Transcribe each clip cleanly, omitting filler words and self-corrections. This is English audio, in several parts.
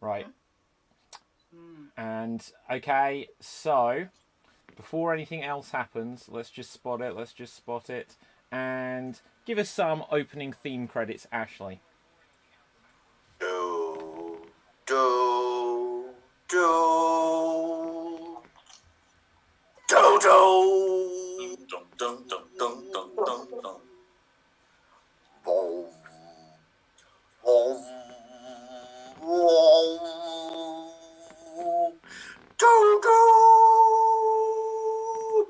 Right. And, okay, so, before anything else happens, let's just spot it. And give us some opening theme credits, Ashley. Do, do, do. Do, do. Dum, dum, dum, dum, dum, dum, dum. Boom. Boom. Boom. Do, do.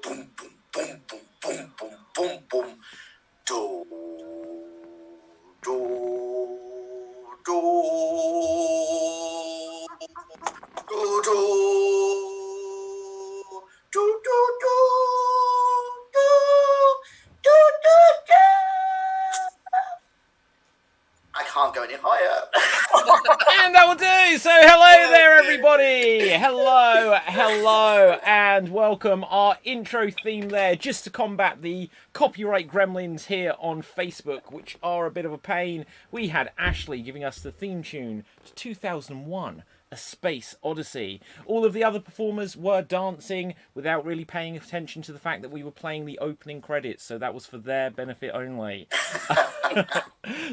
Boom, boom, boom, boom, boom, boom, boom, boom. Do, do, do. Do, do. Do, do, do. Do, do, do, do. I can't go any higher. And that will do! So hello there, everybody! Hello, and welcome. Our intro theme there, just to combat the copyright gremlins here on Facebook, which are a bit of a pain. We had Ashley giving us the theme tune to 2001. A Space Odyssey. All of the other performers were dancing without really paying attention to the fact that we were playing the opening credits, so that was for their benefit only.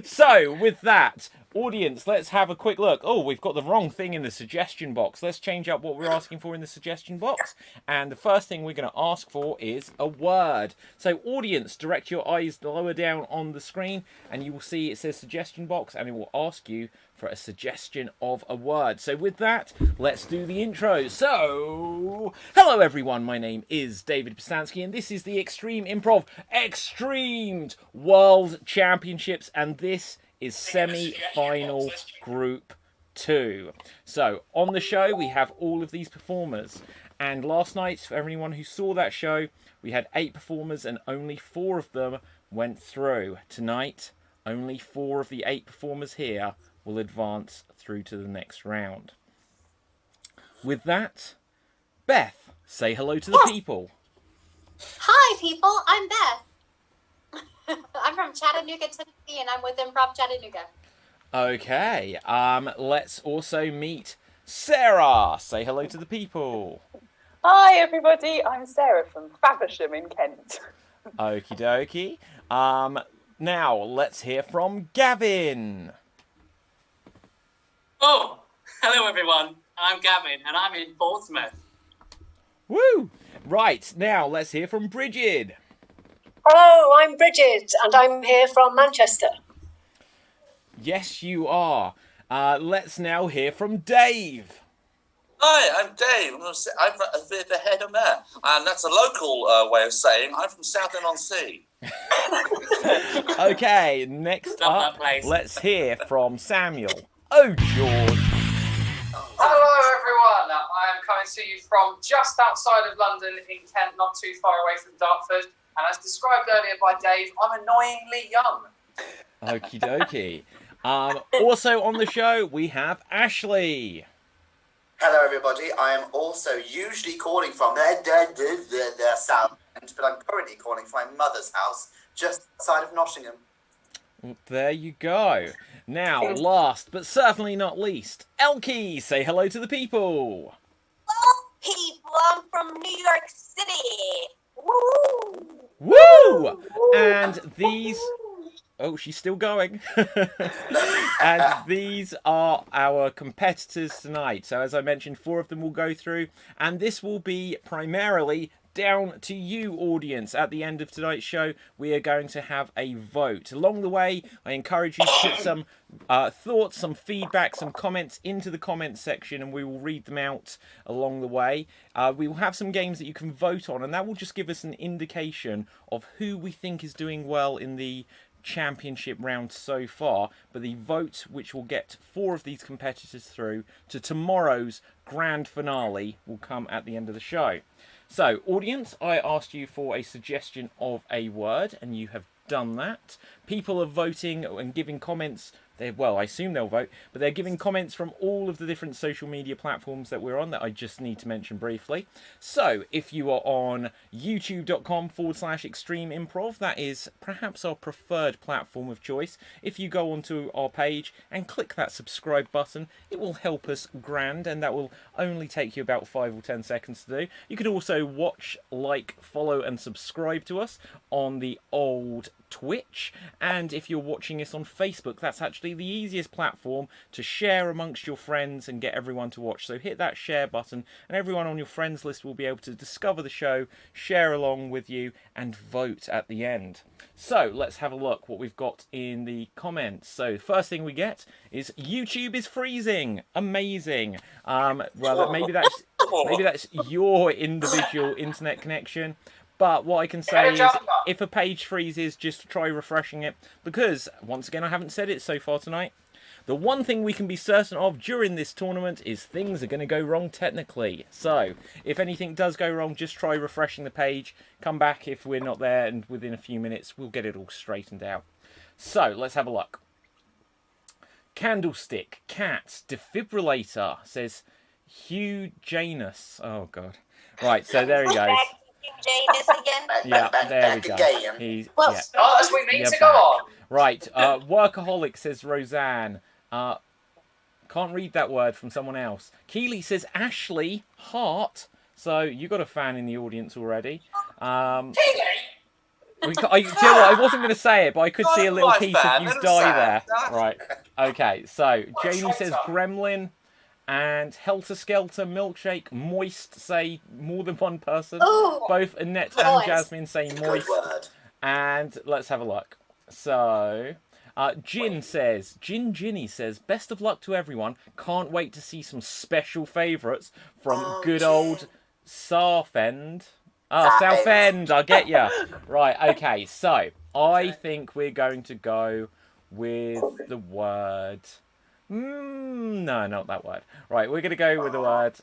So, with that, audience, let's have a quick look. Oh, we've got the wrong thing in the suggestion box. Let's change up what we're asking for in the suggestion box. And the first thing we're going to ask for is a word. So, audience, direct your eyes lower down on the screen, and you will see it says suggestion box, and it will ask you for a suggestion of a word. So with that, let's do the intro. So, hello everyone, my name is David Pistansky, and this is the Extreme Improv XStreamed World Championships, and this is semi-final Group 2. So, on the show, we have all of these performers, and last night, for everyone who saw that show, we had 8 performers, and only 4 of them went through. Tonight, only 4 of the 8 performers here will advance through to the next round. With that, Beth, say hello to the people. Hi, people. I'm Beth. I'm from Chattanooga, Tennessee, and I'm with Improv Chattanooga. Okay. Let's also meet Sarah. Say hello to the people. Hi, everybody. I'm Sarah from Faversham in Kent. Okie dokie. Now, let's hear from Gavin. Oh, hello everyone. I'm Gavin and I'm in Portsmouth. Woo! Right, now let's hear from Bridget. Hello, I'm Bridget and I'm here from Manchester. Yes, you are. Let's now hear from Dave. Hi, I'm Dave. I'm the head of mayor, and that's a local way of saying I'm from Southend-on-Sea. Okay, next Love up, that place. let's hear from Samuel. Oh, George. Hello everyone, I am coming to you from just outside of London in Kent, not too far away from Dartford, and as described earlier by Dave, I'm annoyingly young. Okie dokie. Also on the show, we have Ashley. Hello, everybody. I am also usually calling from the south end, but I'm currently calling from my mother's house just outside of Nottingham. Well, there you go. Now, last but certainly not least, Elkie, say hello to the people. Hello, people. I'm from New York City. Woo! Woo! And these... Oh, she's still going. And these are our competitors tonight. So as I mentioned, 4 of them will go through. And this will be primarily down to you, audience. At the end of tonight's show, we are going to have a vote. Along the way, I encourage you to put some thoughts, some feedback, some comments into the comments section, and we will read them out along the way. We will have some games that you can vote on, and that will just give us an indication of who we think is doing well in the championship round so far, but the vote which will get 4 of these competitors through to tomorrow's grand finale will come at the end of the show. So, audience, I asked you for a suggestion of a word, and you have done that. People are voting and giving comments well, I assume they'll vote, but they're giving comments from all of the different social media platforms that we're on that I just need to mention briefly. So if you are on youtube.com/extreme improv, that is perhaps our preferred platform of choice. If you go onto our page and click that subscribe button, it will help us grand, and that will only take you about 5 or 10 seconds to do. You could also watch, like, follow and subscribe to us on the old Twitch, and if you're watching us on Facebook, that's actually the easiest platform to share amongst your friends and get everyone to watch. So hit that share button and everyone on your friends list will be able to discover the show, share along with you, and vote at the end. So let's have a look what we've got in the comments. So the first thing we get is YouTube is freezing. Amazing. Well, maybe that's your individual internet connection. But what I can say is, if a page freezes, just try refreshing it. Because, once again, I haven't said it so far tonight, the one thing we can be certain of during this tournament is things are going to go wrong technically. So, if anything does go wrong, just try refreshing the page. Come back if we're not there, and within a few minutes, we'll get it all straightened out. So, let's have a look. Candlestick, Cat, Defibrillator, says Hugh Janus. Oh, God. Right, so there he goes. Janus again. Yeah, there we go. He's, Well, yeah. Oh, that's what we need Yeah, to go on. Right, Workaholic, says Roseanne. Can't read that word from someone else. Keely says Ashley Hart. So you got a fan in the audience already. I wasn't going to say it, but I could see a little piece of you die there. Right. Okay. So Jamie says Gremlin, and Helter Skelter, Milkshake, Moist say more than one person. Ooh, Both Annette and moist. Jasmine say Good Moist. word. And let's have a look. So, Ginny says, best of luck to everyone. Can't wait to see some special favourites from good old Southend. Southend, I'll get ya. Right, okay, so I think we're going to go with the word... no, not that word. Right, we're going to go with the word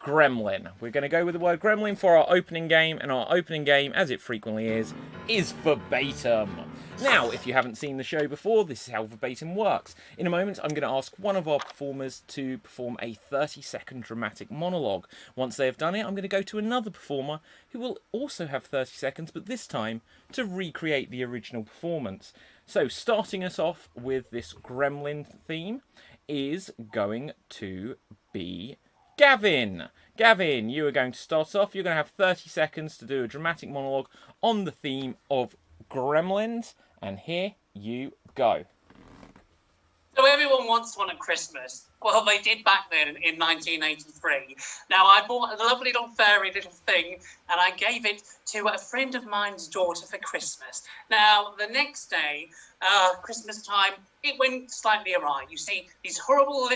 Gremlin. We're going to go with the word Gremlin for our opening game, and our opening game, as it frequently is verbatim. Now, if you haven't seen the show before, this is how verbatim works. In a moment, I'm going to ask one of our performers to perform a 30-second dramatic monologue. Once they have done it, I'm going to go to another performer who will also have 30 seconds, but this time to recreate the original performance. So, starting us off with this Gremlin theme is going to be Gavin. Gavin, you are going to start off. You're going to have 30 seconds to do a dramatic monologue on the theme of Gremlins. And here you go. So everyone wants one at Christmas. Well, they did back then in 1983. Now, I bought a lovely little fairy little thing, and I gave it to a friend of mine's daughter for Christmas. Now, the next day, Christmas time, it went slightly awry. You see, these horrible,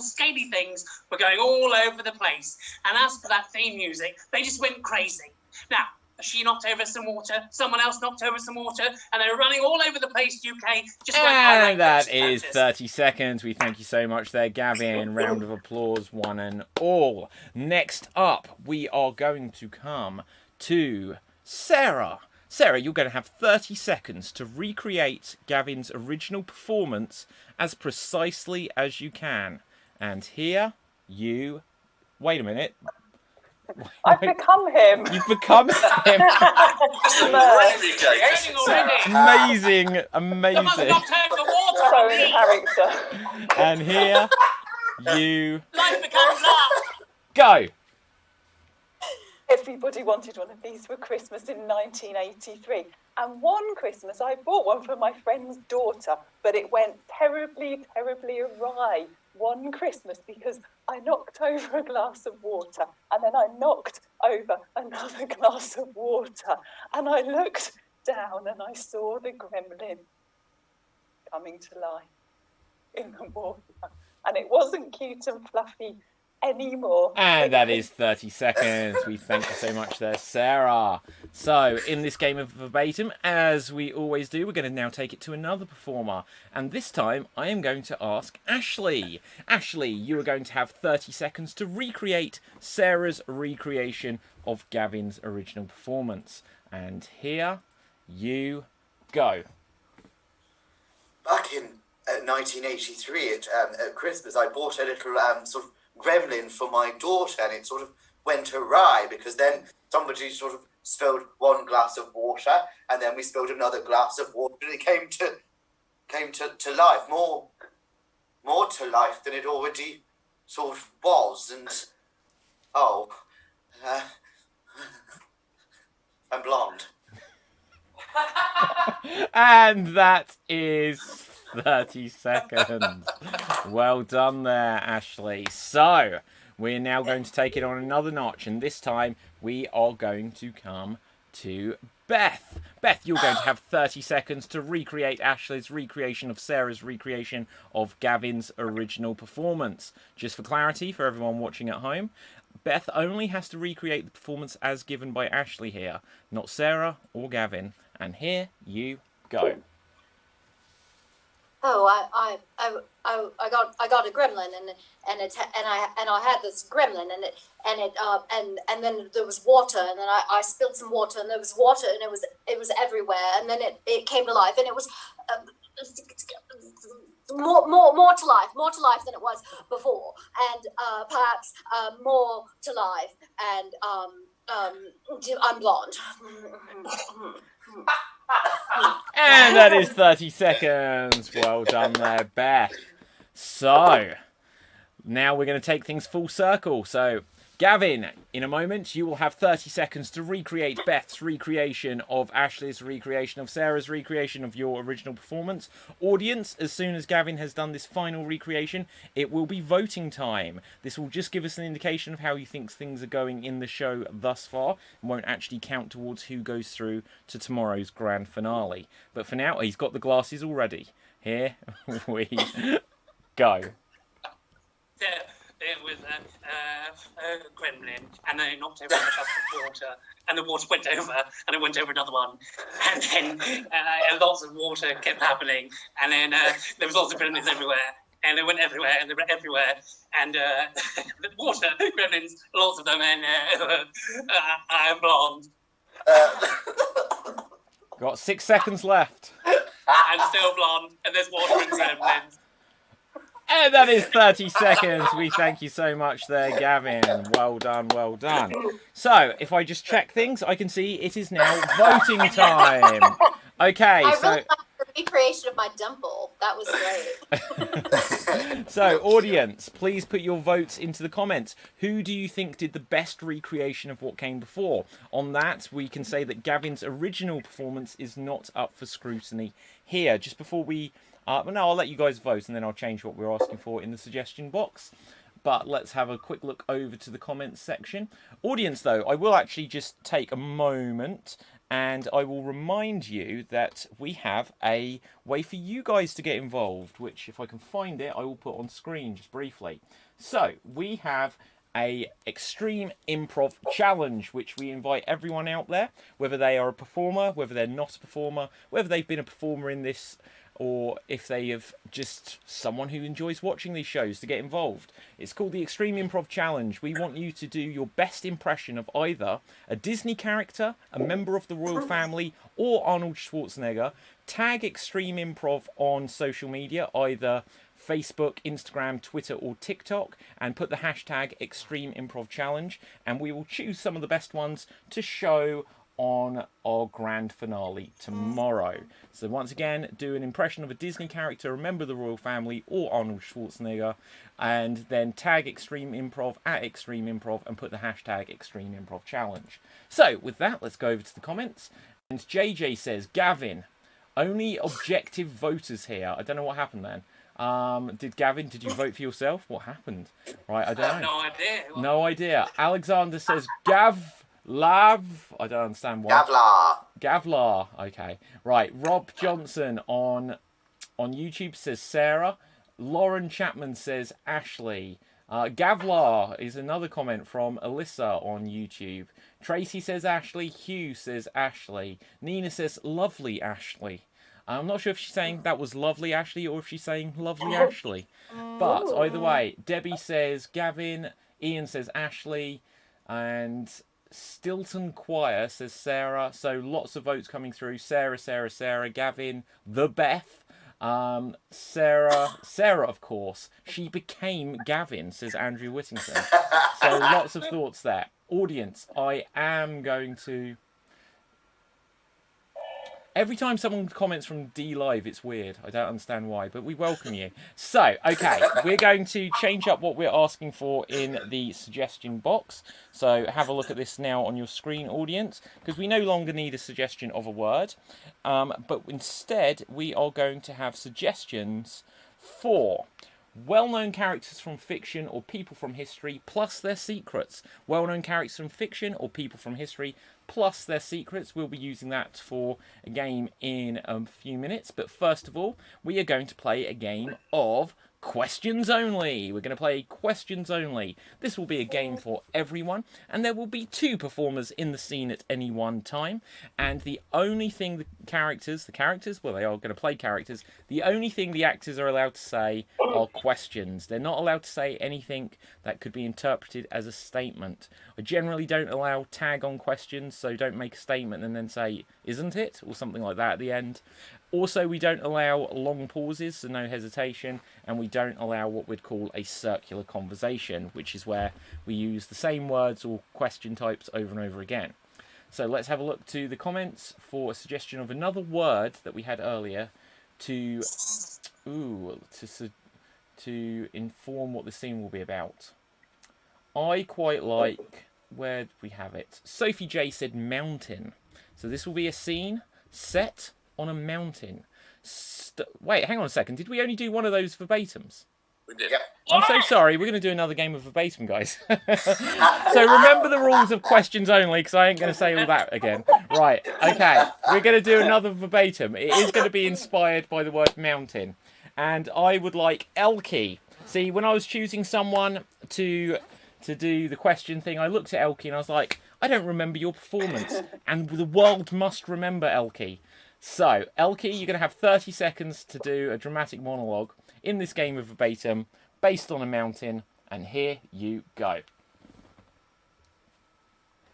scaly things were going all over the place. And as for that theme music, they just went crazy. Now, she knocked over some water, someone else knocked over some water, and they were running all over the place, UK. Just and that is 30 seconds. We thank you so much there, Gavin. Round of applause, one and all. Next up, we are going to come to Sarah. Sarah, you're going to have 30 seconds to recreate Gavin's original performance as precisely as you can. And here you... Wait a minute. I've become him. You've become him. Amazing, amazing. So in character. And here you Life becomes love. go. Everybody wanted one of these for Christmas in 1983. And one Christmas, I bought one for my friend's daughter, but it went terribly, terribly awry one Christmas because I knocked over a glass of water, and then I knocked over another glass of water, and I looked down and I saw the gremlin coming to life in the water. And it wasn't cute and fluffy anymore. And that is 30 seconds. We thank you so much there, Sarah. So, in this game of verbatim, as we always do, we're going to now take it to another performer. And this time, I am going to ask Ashley. Ashley, you are going to have 30 seconds to recreate Sarah's recreation of Gavin's original performance. And here you go. Back in 1983 at Christmas, I bought a little sort of gremlin for my daughter, and it sort of went awry because then somebody sort of spilled one glass of water, and then we spilled another glass of water, and it came to life, more to life than it already sort of was. And I'm blonde. And that is 30 seconds. Well done there, Ashley. So, we're now going to take it on another notch, and this time we are going to come to Beth. Beth, you're going to have 30 seconds to recreate Ashley's recreation of Sarah's recreation of Gavin's original performance. Just for clarity, for everyone watching at home, Beth only has to recreate the performance as given by Ashley here, not Sarah or Gavin. And here you go. Oh, I got a gremlin, and I had this gremlin, and then there was water, and then I spilled some water, and there was water, and it was everywhere, and then it came to life, and it was more to life than it was before, and perhaps more to life, and I'm blonde. And that is 30 seconds. Well done there, Beth. So, now we're going to take things full circle. So, Gavin, in a moment, you will have 30 seconds to recreate Beth's recreation of Ashley's recreation of Sarah's recreation of your original performance. Audience, as soon as Gavin has done this final recreation, it will be voting time. This will just give us an indication of how he thinks things are going in the show thus far, and won't actually count towards who goes through to tomorrow's grand finale. But for now, he's got the glasses already. Here we go. It was a gremlin, and then it knocked over a cup of water, and the water went over, and it went over another one, and then lots of water kept happening, and then there was lots of gremlins everywhere, and they went everywhere, and they were everywhere, and the water gremlins, lots of them, and I'm blonde. Got 6 seconds left. I'm still blonde, and there's water and gremlins. And that is 30 seconds. We thank you so much there, Gavin. Well done, well done. So, if I just check things, I can see it is now voting time. Okay, I so... really liked the recreation of my dimple. That was great. So, audience, please put your votes into the comments. Who do you think did the best recreation of what came before? On that, we can say that Gavin's original performance is not up for scrutiny here. Just before we... no, I'll let you guys vote, and then I'll change what we're asking for in the suggestion box. But let's have a quick look over to the comments section. Audience, though, I will actually just take a moment, and I will remind you that we have a way for you guys to get involved, which, if I can find it, I will put on screen just briefly. So, we have a extreme improv challenge, which we invite everyone out there, whether they are a performer, whether they're not a performer, whether they've been a performer in this, or if they have just someone who enjoys watching these shows, to get involved. It's called the Extreme Improv Challenge. We want you to do your best impression of either a Disney character, a member of the royal family, or Arnold Schwarzenegger. Tag Extreme Improv on social media, either Facebook, Instagram, Twitter, or TikTok, and put the hashtag Extreme Improv Challenge, and we will choose some of the best ones to show on our grand finale tomorrow. So once again, do an impression of a Disney character, a member of the royal family, or Arnold Schwarzenegger, and then tag Extreme Improv at Extreme Improv and put the hashtag Extreme Improv Challenge. So with that, let's go over to the comments. And JJ says, Gavin, only objective voters here. I don't know what happened then. Did you vote for yourself? What happened? Right, I don't know. No idea. No idea. Alexander says, Lav, I don't understand why. Gavlar. Okay. Right. Rob Johnson on YouTube says Sarah. Lauren Chapman says Ashley. Gavlar is another comment from Alyssa on YouTube. Tracy says Ashley. Hugh says Ashley. Nina says lovely Ashley. I'm not sure if she's saying that was lovely Ashley or if she's saying lovely Ashley. But either way, Debbie says Gavin. Ian says Ashley. And Stilton Choir says Sarah. So lots of votes coming through. Sarah, Gavin, the Beth. Sarah, of course. She became Gavin, says Andrew Whittington. So lots of thoughts there. Audience, I am going to... Every time someone comments from D Live, it's weird. I don't understand why, but we welcome you. So, okay, we're going to change up what we're asking for in the suggestion box. So have a look at this now on your screen, audience, because we no longer need a suggestion of a word, but instead we are going to have suggestions for well-known characters from fiction or people from history plus their secrets. Well-known characters from fiction or people from history plus their secrets. We'll be using that for a game in a few minutes. But first of all, we are going to play a game of questions only. We're going to play questions only. This will be a game for everyone, and there will be 2 performers in the scene at any one time. And the only thing the characters, well, they are going to play characters. The only thing the actors are allowed to say are questions. They're not allowed to say anything that could be interpreted as a statement. I generally don't allow tag on questions, so don't make a statement and then say, isn't it? Or something like that at the end. Also, we don't allow long pauses, so no hesitation, and we don't allow what we'd call a circular conversation, which is where we use the same words or question types over and over again. So let's have a look to the comments for a suggestion of another word that we had earlier to inform what the scene will be about. I quite like, where did we have it? Sophie J said mountain. So this will be a scene set on a mountain. Wait, hang on a second. Did we only do one of those verbatims? We did. Yep. I'm so sorry. We're going to do another game of verbatim, guys. So remember the rules of questions only, because I ain't going to say all that again. Right, okay. We're going to do another verbatim. It is going to be inspired by the word mountain. And I would like Elkie. See, when I was choosing someone to do the question thing, I looked at Elkie and I was like, I don't remember your performance. And the world must remember Elkie. So, Elkie, you're going to have 30 seconds to do a dramatic monologue in this game of verbatim based on a mountain. And here you go.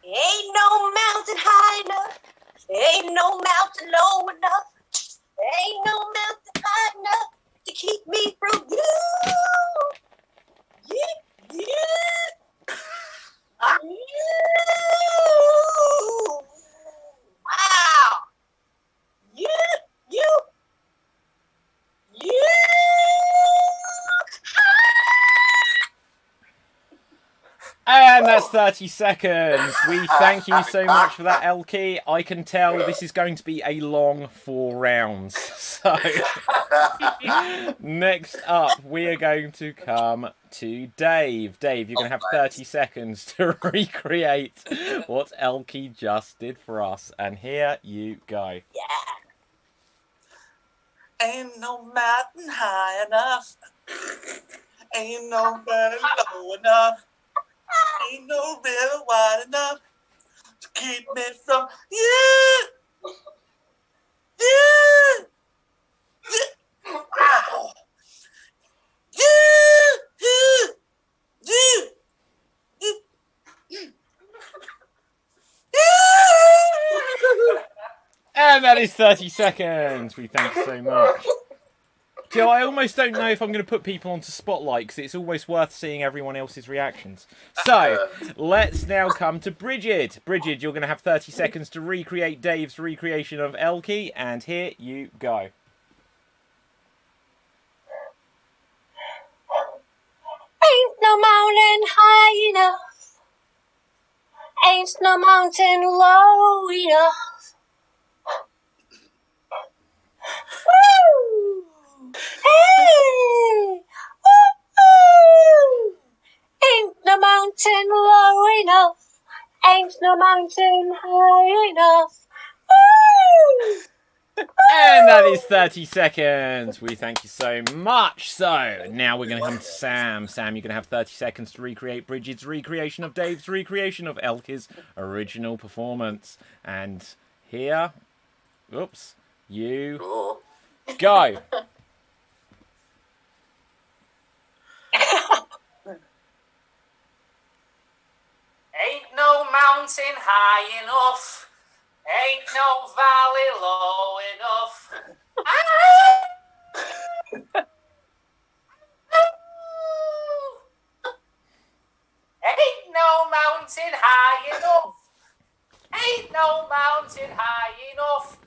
Ain't no mountain high enough. Ain't no mountain low enough. Ain't no mountain high enough to keep me from you. Yeah, yeah. Wow. You. And that's 30 seconds. We thank you so much for that, Elkie. I can tell this is going to be a long 4 rounds. So, next up, we are going to come to Dave. Dave, you're going to have 30 seconds to recreate what Elkie just did for us. And here you go. Ain't no mountain high enough. Ain't no mountain low enough. Ain't no river wide enough to keep me from you. You. Ow. And that is 30 seconds. We thank you so much. Joe, I almost don't know if I'm going to put people onto Spotlight because it's almost worth seeing everyone else's reactions. So, let's now come to Bridget. Bridget, you're going to have 30 seconds to recreate Dave's recreation of Elkie, and here you go. Ain't no mountain high enough. Ain't no mountain low enough. Woo! Hey! Woo! Ain't no mountain low enough. Ain't no mountain high enough. Woo! And that is 30 seconds. We thank you so much. So, now we're going to come to Sam. Sam, you're going to have 30 seconds to recreate Bridget's recreation of Dave's recreation of Elkie's original performance. And here, oops, you go. Ain't no mountain high enough. Ain't no valley low enough. mountain high enough. Ain't no mountain high enough.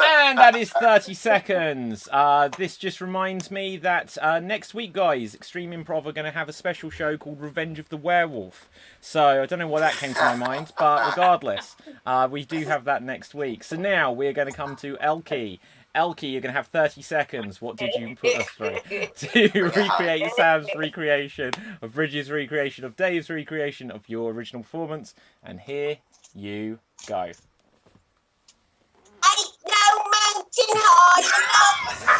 And that is 30 seconds. This just reminds me that next week, guys, Extreme Improv are going to have a special show called Revenge of the Werewolf. So I don't know why that came to my mind, but regardless, we do have that next week. So now we're going to come to Elkie. Elkie, you're going to have 30 seconds. What did you put us through? To recreate Sam's recreation of Bridget's recreation of Dave's recreation of your original performance. And here you go. Ain't no mountain high enough.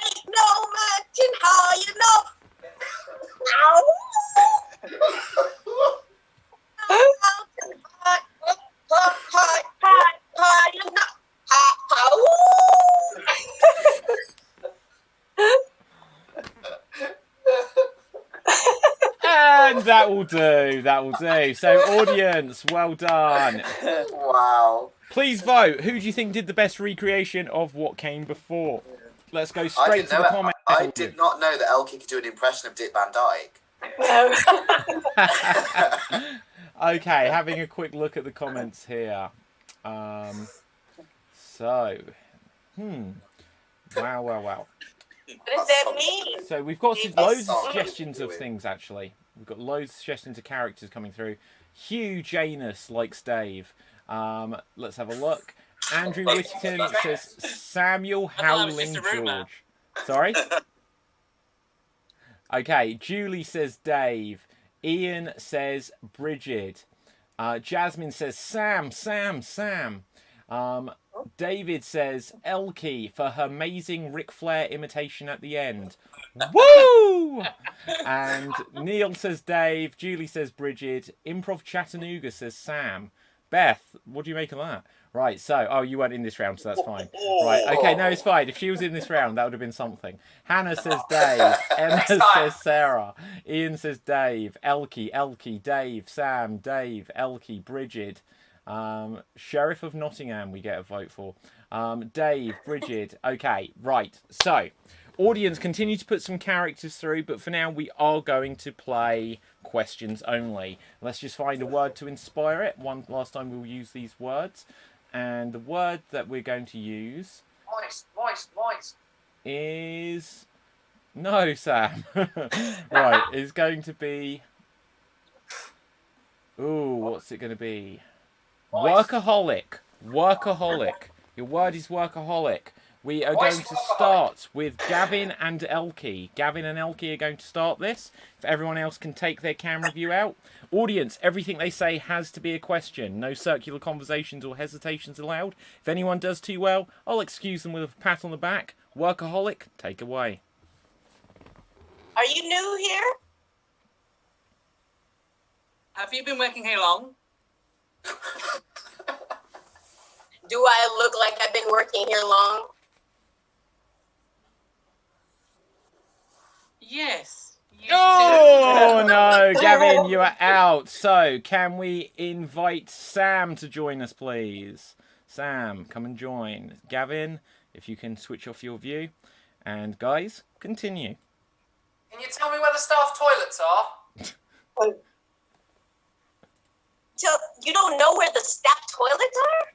Ain't no mountain high enough. Ow. No mountain high enough. And that will do. That will do. So, audience, well done. Wow. Please vote. Who do you think did the best recreation of what came before? Let's go straight to the comments. I did not know that Elkie could do an impression of Dick Van Dyke. Okay, having a quick look at the comments here. Wow. What does that mean? So we've got loads of suggestions of things, actually. We've got loads of suggestions of characters coming through. Huge Anus likes Dave. Let's have a look. Andrew Whittington says Samuel Howling George. Sorry? Okay, Julie says Dave. Ian says Bridget. Jasmine says Sam. David says Elkie for her amazing Ric Flair imitation at the end. Woo! And Neil says Dave. Julie says Bridget. Improv Chattanooga says Sam. Beth, what do you make of that? Right, so, oh, you weren't in this round, so that's fine. Right, okay, no, it's fine. If she was in this round, that would have been something. Hannah says Dave. Emma says Sarah. Ian says Dave. Elkie, Dave, Sam, Dave, Elkie, Bridget. Sheriff of Nottingham, we get a vote for. Dave, Bridget. Okay, right, so, audience, continue to put some characters through, but for now, we are going to play questions only. Let's just find a word to inspire it. One last time we'll use these words. And the word that we're going to use Moist. is... No, Sam. Right, is going to be... Ooh, what's it going to be? Moist. Workaholic. Your word is workaholic. We are going to start with Gavin and Elkie. Gavin and Elkie are going to start this. If everyone else can take their camera view out. Audience, everything they say has to be a question. No circular conversations or hesitations allowed. If anyone does too well, I'll excuse them with a pat on the back. Workaholic, take away. Are you new here? Have you been working here long? Do I look like I've been working here long? Yes. Oh, no, Gavin, you are out. So, can we invite Sam to join us, please? Sam, come and join. Gavin, if you can switch off your view. And, guys, continue. Can you tell me where the staff toilets are? So you don't know where the staff toilets are?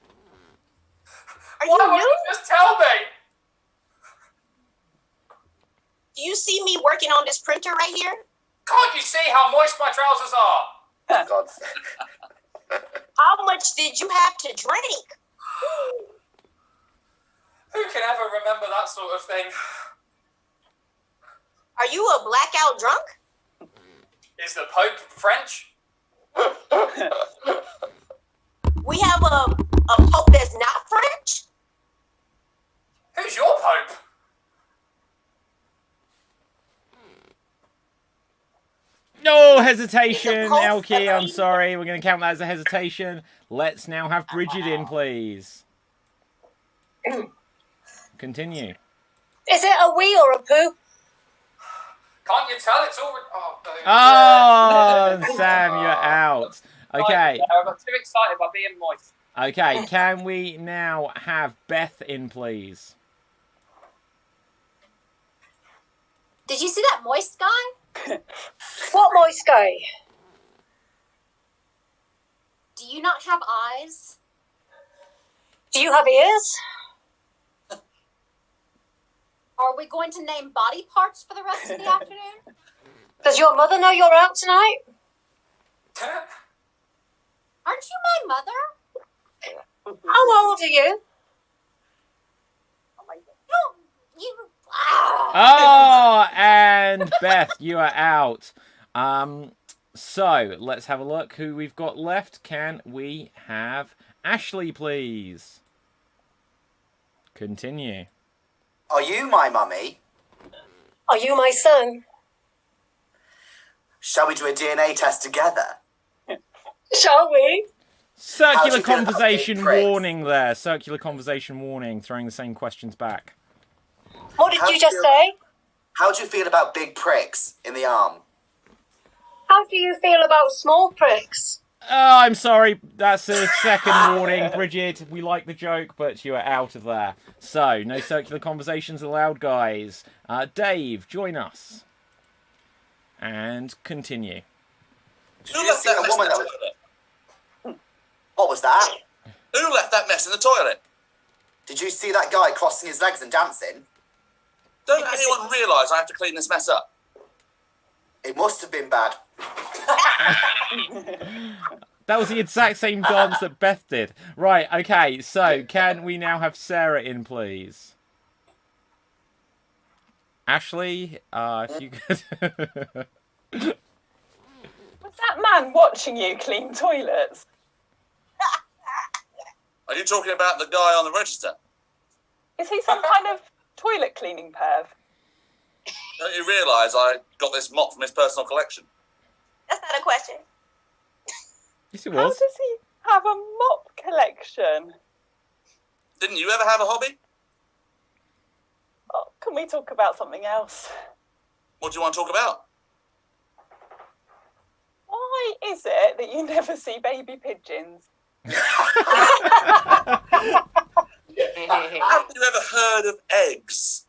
Are Why you won't new? you just tell me? Do you see me working on this printer right here? Can't you see how moist my trousers are? For God's sake. How much did you have to drink? Who can ever remember that sort of thing? Are you a blackout drunk? Is the Pope French? We have a pope that's not French? Who's your Pope? No hesitation, Pope Elkie, I'm sorry. We're going to count that as a hesitation. Let's now have Bridget in, please. Continue. Is it a wee or a poo? Can't you tell it's already... Oh, no. Oh, Sam, you're out. Okay. Right, I got too excited by being moist. Okay, can we now have Beth in, please? Did you that moist guy? What moist guy? Do you not have eyes? Do you have ears? Are we going to name body parts for the rest of the afternoon? Does your mother know you're out tonight? Aren't you my mother? How old are you? No, you. Oh, and Beth, you are out. So let's have a look who we've got left. Can we have Ashley, please? Continue. Are you my mummy? Are you my son? Shall we do a DNA test together? Shall we? Circular How do you feel about conversation big pricks? warning there. Circular conversation warning, throwing the same questions back. What did How you do just you- say? How do you feel about big pricks in the arm? How do you feel about small pricks? Oh, I'm sorry. That's a second warning, Bridget. We like the joke, but you are out of there. So, no circular conversations allowed, guys. Dave, join us. And continue. Did Who you left see that a mess in woman the that was... toilet? What was that? Who left that mess in the toilet? Did you see that guy crossing his legs and dancing? Don't anyone realise I have to clean this mess up? It must have been bad. That was the exact same dance that Beth did. Right, okay, so can we now have Sarah in, please? Ashley, if you could... Was that man watching you clean toilets? Are you talking about the guy on the register? Is he some kind of toilet cleaning perv? Don't you realise I got this mop from his personal collection? That's not a question. Yes, it How was. does he have a mop collection? Didn't you ever have a hobby? Oh, can we talk about something else? What do you want to talk about? Why is it that you never see baby pigeons? Have you ever heard of eggs?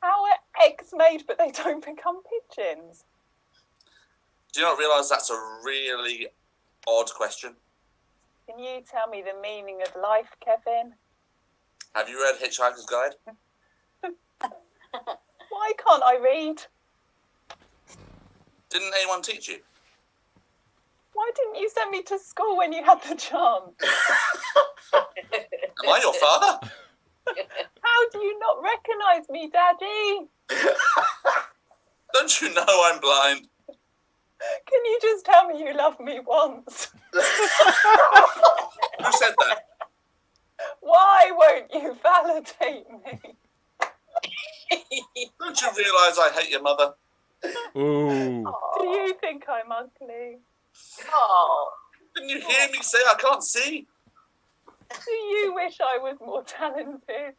How are eggs made but they don't become pigeons? Do you not realise that's a really odd question? Can you tell me the meaning of life, Kevin? Have you read Hitchhiker's Guide? Why can't I read? Didn't anyone teach you? Why didn't you send me to school when you had the chance? Am I your father? How do you not recognise me, Daddy? Don't you know I'm blind? Can you just tell me you love me once? Who said that? Why won't you validate me? Don't you realise I hate your mother? Ooh. Do you think I'm ugly? Oh. Didn't you hear me say I can't see? Do you wish I was more talented?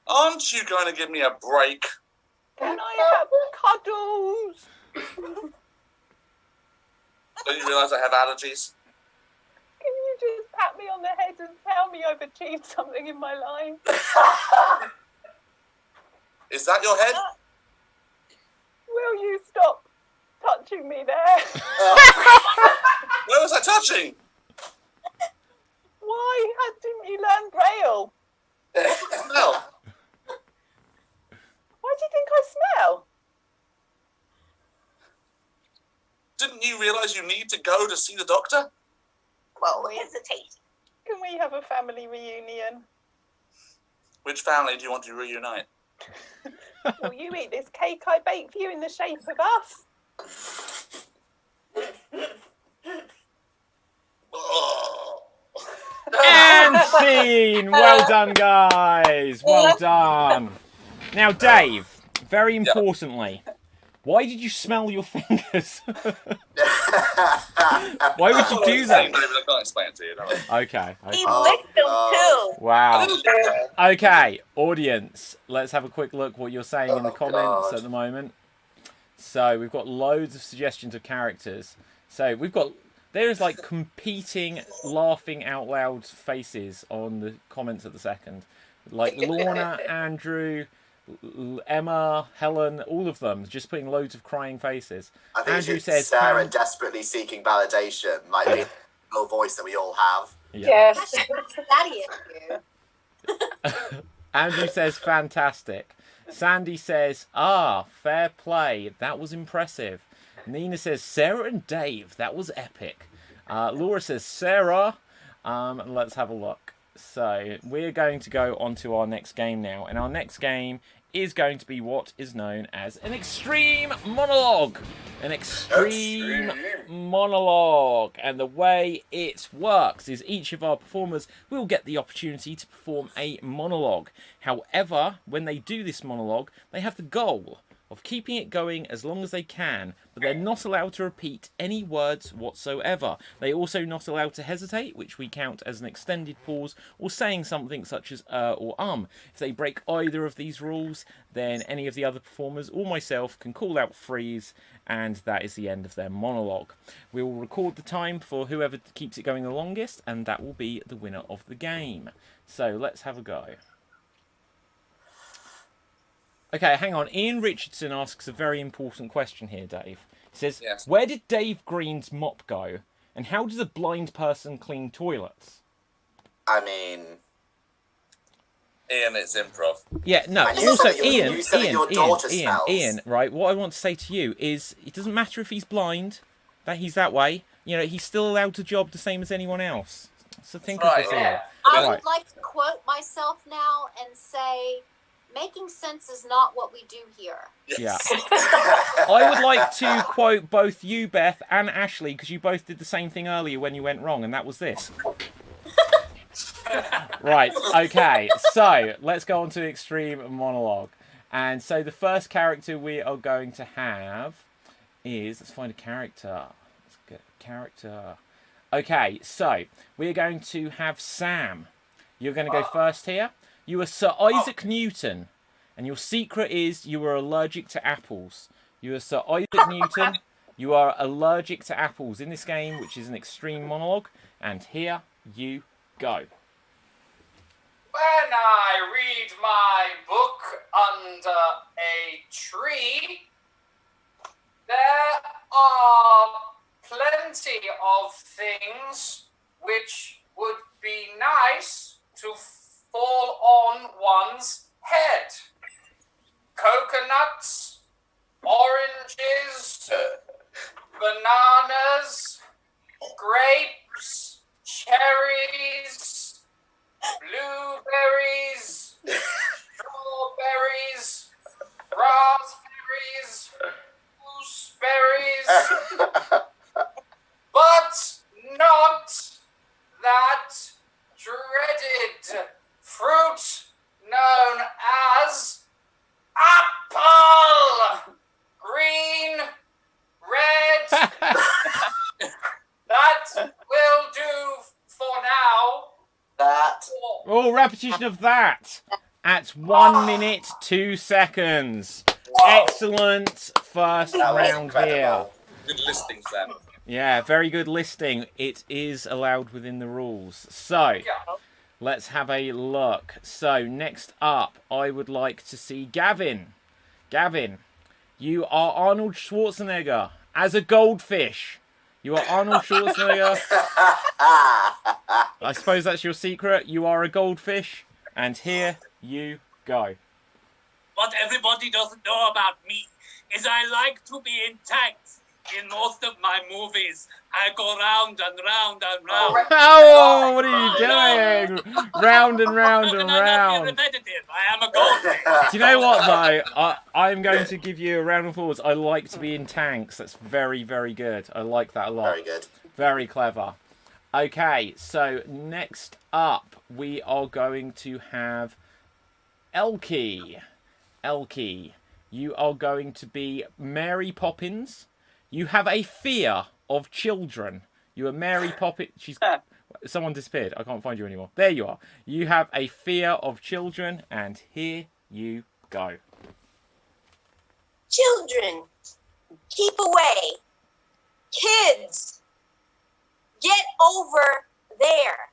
Aren't you going to give me a break? Can I have cuddles? Don't you realise I have allergies? Can you just pat me on the head and tell me I've achieved something in my life? Is that your head? Will you stop touching me there? Where was I touching? Why didn't you learn Braille? No. Why do you think I smell? Didn't you realise you need to go to see the doctor? Well, hesitate. Can we have a family reunion? Which family do you want to reunite? Will you eat this cake I baked for you in the shape of us? Oh. And scene! Well done, guys. Well done. Now, Dave, very importantly, why did you smell your fingers? Why would you do that? I can't explain it to you. Don't I? Okay. He Okay. licked them too. Wow. Oh. Okay, audience, let's have a quick look what you're saying in the Oh, comments God. at the moment. So we've got loads of suggestions of characters. So we've got There is like competing, laughing out loud faces on the comments at the second. Like Lorna, Andrew, Emma, Helen, all of them just putting loads of crying faces. I think Andrew it's says, Sarah desperately seeking validation, like the little voice that we all have. Daddy in you. Andrew says, fantastic. Sandy says, fair play. That was impressive. Nina says, Sarah and Dave. That was epic. Laura says, Sarah. Let's have a look. So we're going to go on to our next game now. And our next game is going to be what is known as an extreme monologue. An extreme monologue. And the way it works is each of our performers will get the opportunity to perform a monologue. However, when they do this monologue, they have the goal of keeping it going as long as they can, but they're not allowed to repeat any words whatsoever. They're also not allowed to hesitate, which we count as an extended pause, or saying something such as or If they break either of these rules, then any of the other performers or myself can call out freeze, and that is the end of their monologue. We will record the time for whoever keeps it going the longest, and that will be the winner of the game. So let's have a go. Okay, hang on. Ian Richardson asks a very important question here, Dave. He says, Yes. Where did Dave Green's mop go? And how does a blind person clean toilets? I mean, Ian, it's improv. Yeah, no. And you Also, said your daughter smells. Ian, right, what I want to say to you is it doesn't matter if he's blind, that he's that way. You know, he's still allowed to job the same as anyone else. So think of this, Ian. I would like to quote myself now and say, making sense is not what we do here. Yeah. I would like to quote both you, Beth, and Ashley, because you both did the same thing earlier when you went wrong, and that was this. Right, okay, so let's go on to extreme monologue. And so the first character we are going to have is, let's find a character. Let's get a character. Okay, so we're going to have Sam. You're going to go first here. You are Sir Isaac Newton, and your secret is you are allergic to apples. You are Sir Isaac Newton. You are allergic to apples in this game, which is an extreme monologue. And here you go. When I read my book under a tree, there are plenty of things which would be nice to fall on one's head. Coconuts, oranges, bananas, grapes, cherries, blueberries, strawberries, raspberries, gooseberries, but not that dreaded fruit known as apple. Green, red. That will do for now. That. Oh, repetition of that. At 1 minute, 2 seconds. Excellent first round here. Good listing, Sam. Yeah, very good listing. It is allowed within the rules. So, let's have a look. So, next up, I would like to see Gavin. Gavin, you are Arnold Schwarzenegger as a goldfish. You are Arnold Schwarzenegger. I suppose that's your secret. You are a goldfish. And here you go. What everybody doesn't know about me is I like to be in tanks. In most of my movies, I go round and round and round. Oh, what are you doing? Round and round and round. Repetitive. I am a goldfish. Do you know what, though? I'm going to give you a round of applause. I like to be in tanks. That's very, very good. I like that a lot. Very good. Very clever. Okay, so next up, we are going to have Elkie. Elkie, you are going to be Mary Poppins. You have a fear of children. You are Mary Poppins. Someone disappeared. I can't find you anymore. There you are. You have a fear of children, and here you go. Children, keep away. Kids, Get over there.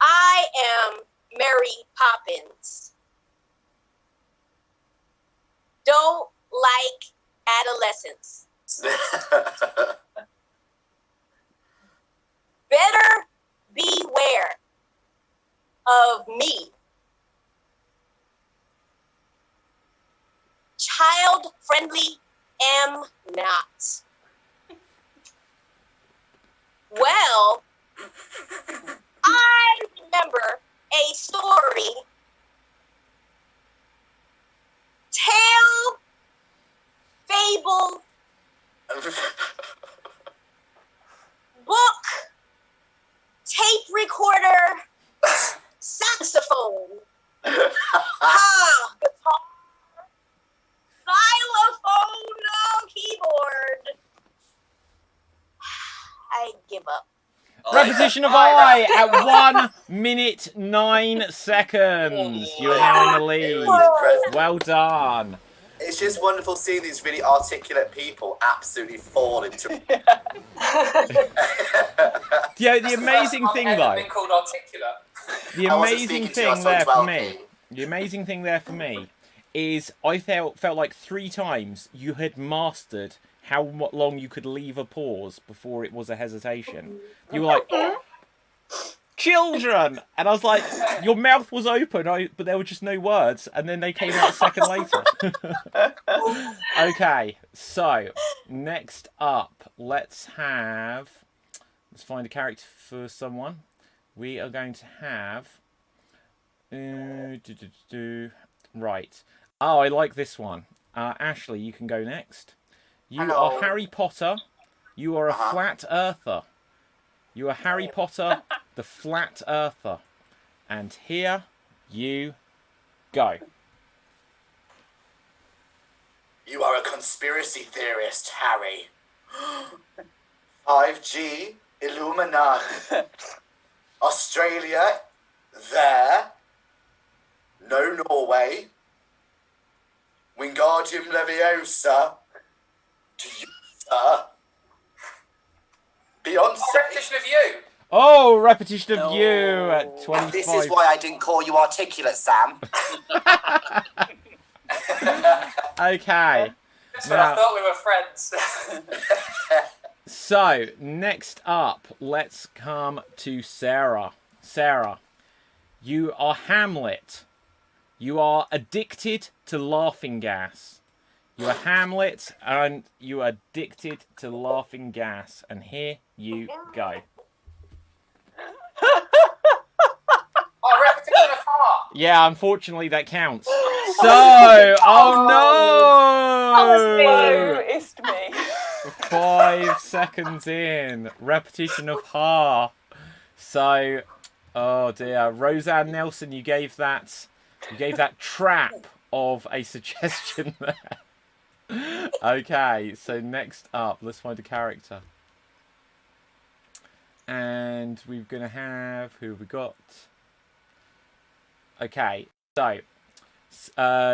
I am Mary Poppins. Don't like adolescence. Better beware of me. Child friendly am not. Well, I remember a story, tale, fable, book, tape recorder, saxophone, guitar, xylophone, keyboard. I give up. Repetition of I at 1 minute 9 seconds. You are now in the lead. Well done. It's just wonderful seeing these really articulate people absolutely fall into. Yeah, the amazing thing I've though. been called articulate. The I wasn't amazing speaking to you, I thing saw there for 12 me. feet. The amazing thing there for me is I felt like 3 times you had mastered how long you could leave a pause before it was a hesitation. You were like, children! And I was like, your mouth was open, but there were just no words, and then they came out a second later. Okay, so next up, let's find a character for someone. We are going to have... Right. Oh, I like this one. Ashley, you can go next. You Hello. are Harry Potter. You are a flat earther. You are Harry Potter, the flat earther. And here you go. You are a conspiracy theorist, Harry. 5G, Illuminati. Australia, there. No Norway. Wingardium Leviosa. To you, sir. Beyonce. Repetition of you. Oh, repetition of you at 25. This is why I didn't call you articulate, Sam. Okay. That's when I thought we were friends. So, next up, let's come to Sarah. Sarah, you are Hamlet. You are addicted to laughing gas. You are Hamlet, and you are addicted to laughing gas. And here you go. Oh, repetition of heart. Yeah, unfortunately, that counts. So, oh no! It's me. 5 seconds in. Repetition of ha. So, oh dear. Roseanne Nelson, you gave that trap of a suggestion there. Okay, so next up, let's find a character. And we're going to have, who have we got? Okay, so,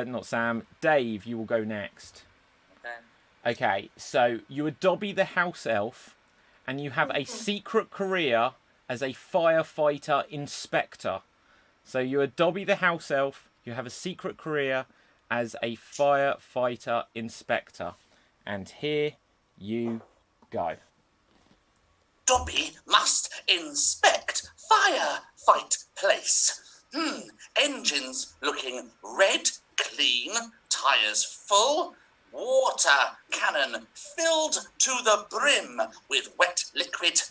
not Sam, Dave, you will go next. Okay, so you are Dobby the house elf, and you have a secret career as a firefighter inspector. So you are Dobby the house elf, you have a secret career as a firefighter inspector. And here you go. Dobby must inspect firefight place. Engines looking red, clean, tyres full, water cannon filled to the brim with wet liquid.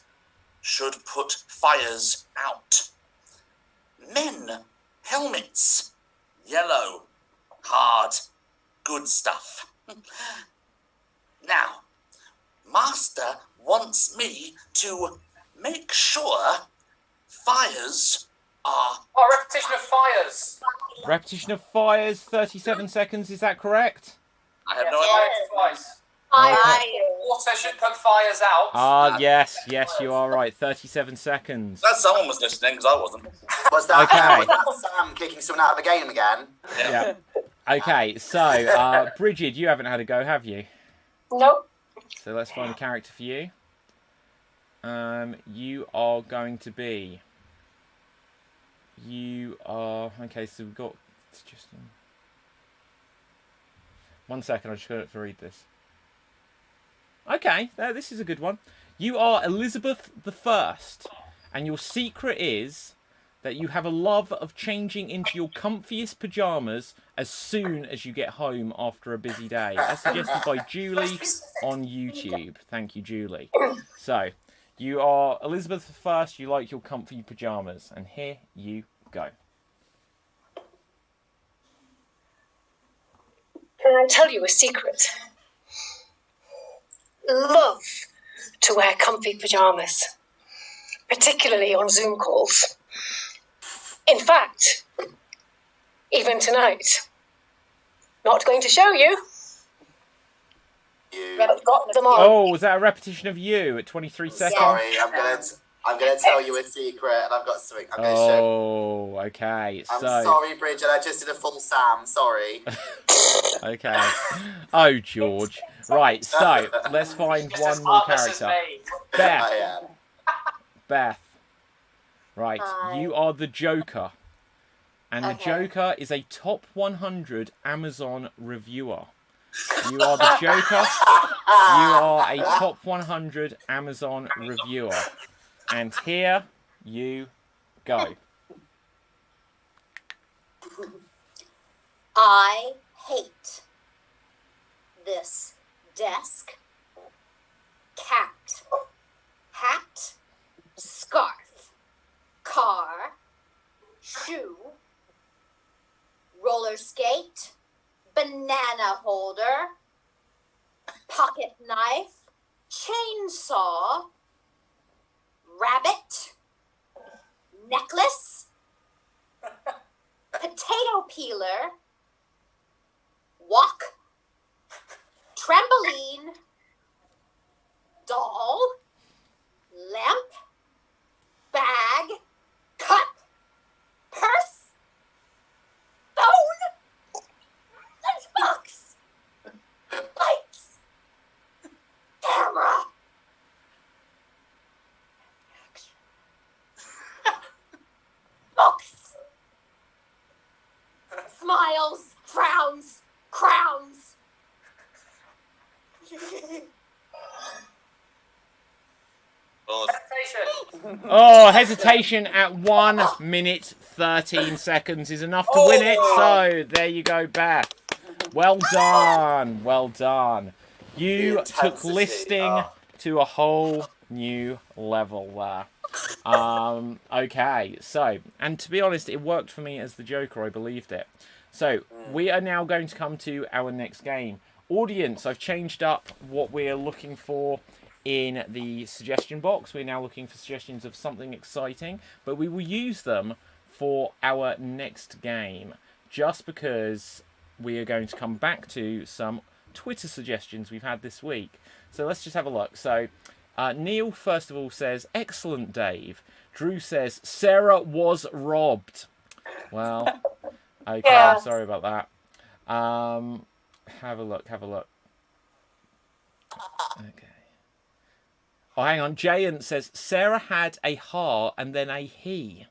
Should put fires out. Men, helmets, yellow, hard, good stuff. Now, Master wants me to make sure fires are... Oh, repetition of fires. Repetition of fires, 37 seconds, is that correct? I have no No, idea. twice. Water should put fires out. Ah, yes, you are right. 37 seconds. Glad someone was listening, because I wasn't. Was that, Okay. was that Sam kicking someone out of the game again? Yeah. Okay, so, Bridget, you haven't had a go, have you? Nope. So let's find a character for you. you are going to be. Okay. So we've got. It's just 1 second. I just got to read this. Okay, this is a good one. You are Elizabeth I, and your secret is that you have a love of changing into your comfiest pyjamas as soon as you get home after a busy day. As suggested by Julie on YouTube. Thank you, Julie. So, you are Elizabeth I, you like your comfy pyjamas, and here you go. Can I tell you a secret? Love to wear comfy pyjamas, particularly on Zoom calls. In fact, even tonight. Not going to show you. But got them on. Oh, was that a repetition of you at 23 seconds? Sorry, I'm gonna tell you a secret, and I've got something. I'm gonna show. Oh, okay. I'm sorry, Bridget. I just did a full Sam. Sorry. Okay. Oh, George. Right. So let's find Just one as more heartless as character. me. Beth. I am. Beth. Right. Hi. You are the Joker, and the Okay. Joker is a top 100 Amazon reviewer. You are the Joker. You are a top 100 Amazon reviewer. And here you go. I hate this desk, cat, hat, scarf, car, shoe, roller skate, banana holder, pocket knife, chainsaw, rabbit, necklace, potato peeler, walk, trampoline, doll, lamp, bag, cup, purse, phone, lunchbox, lights, camera. Books, smiles, frowns, crowns. Hesitation. Oh, hesitation at 1 minute 13 seconds is enough to win it. So there you go, Beth. Well done. Well done. You The took intensity, listing to a whole new level there. Okay, so, and to be honest, it worked for me as the Joker. I believed it. So we are now going to come to our next game. Audience, I've changed up what we're looking for in the suggestion box. We're now looking for suggestions of something exciting, but we will use them for our next game, just because we are going to come back to some Twitter suggestions we've had this week. So let's just have a look. So Neil, first of all, says, "Excellent, Dave." Drew says, "Sarah was robbed." Well, okay, Yeah. I'm sorry about that. Have a look. Okay. Oh, hang on. Jayant says, "Sarah had a ha and then a he."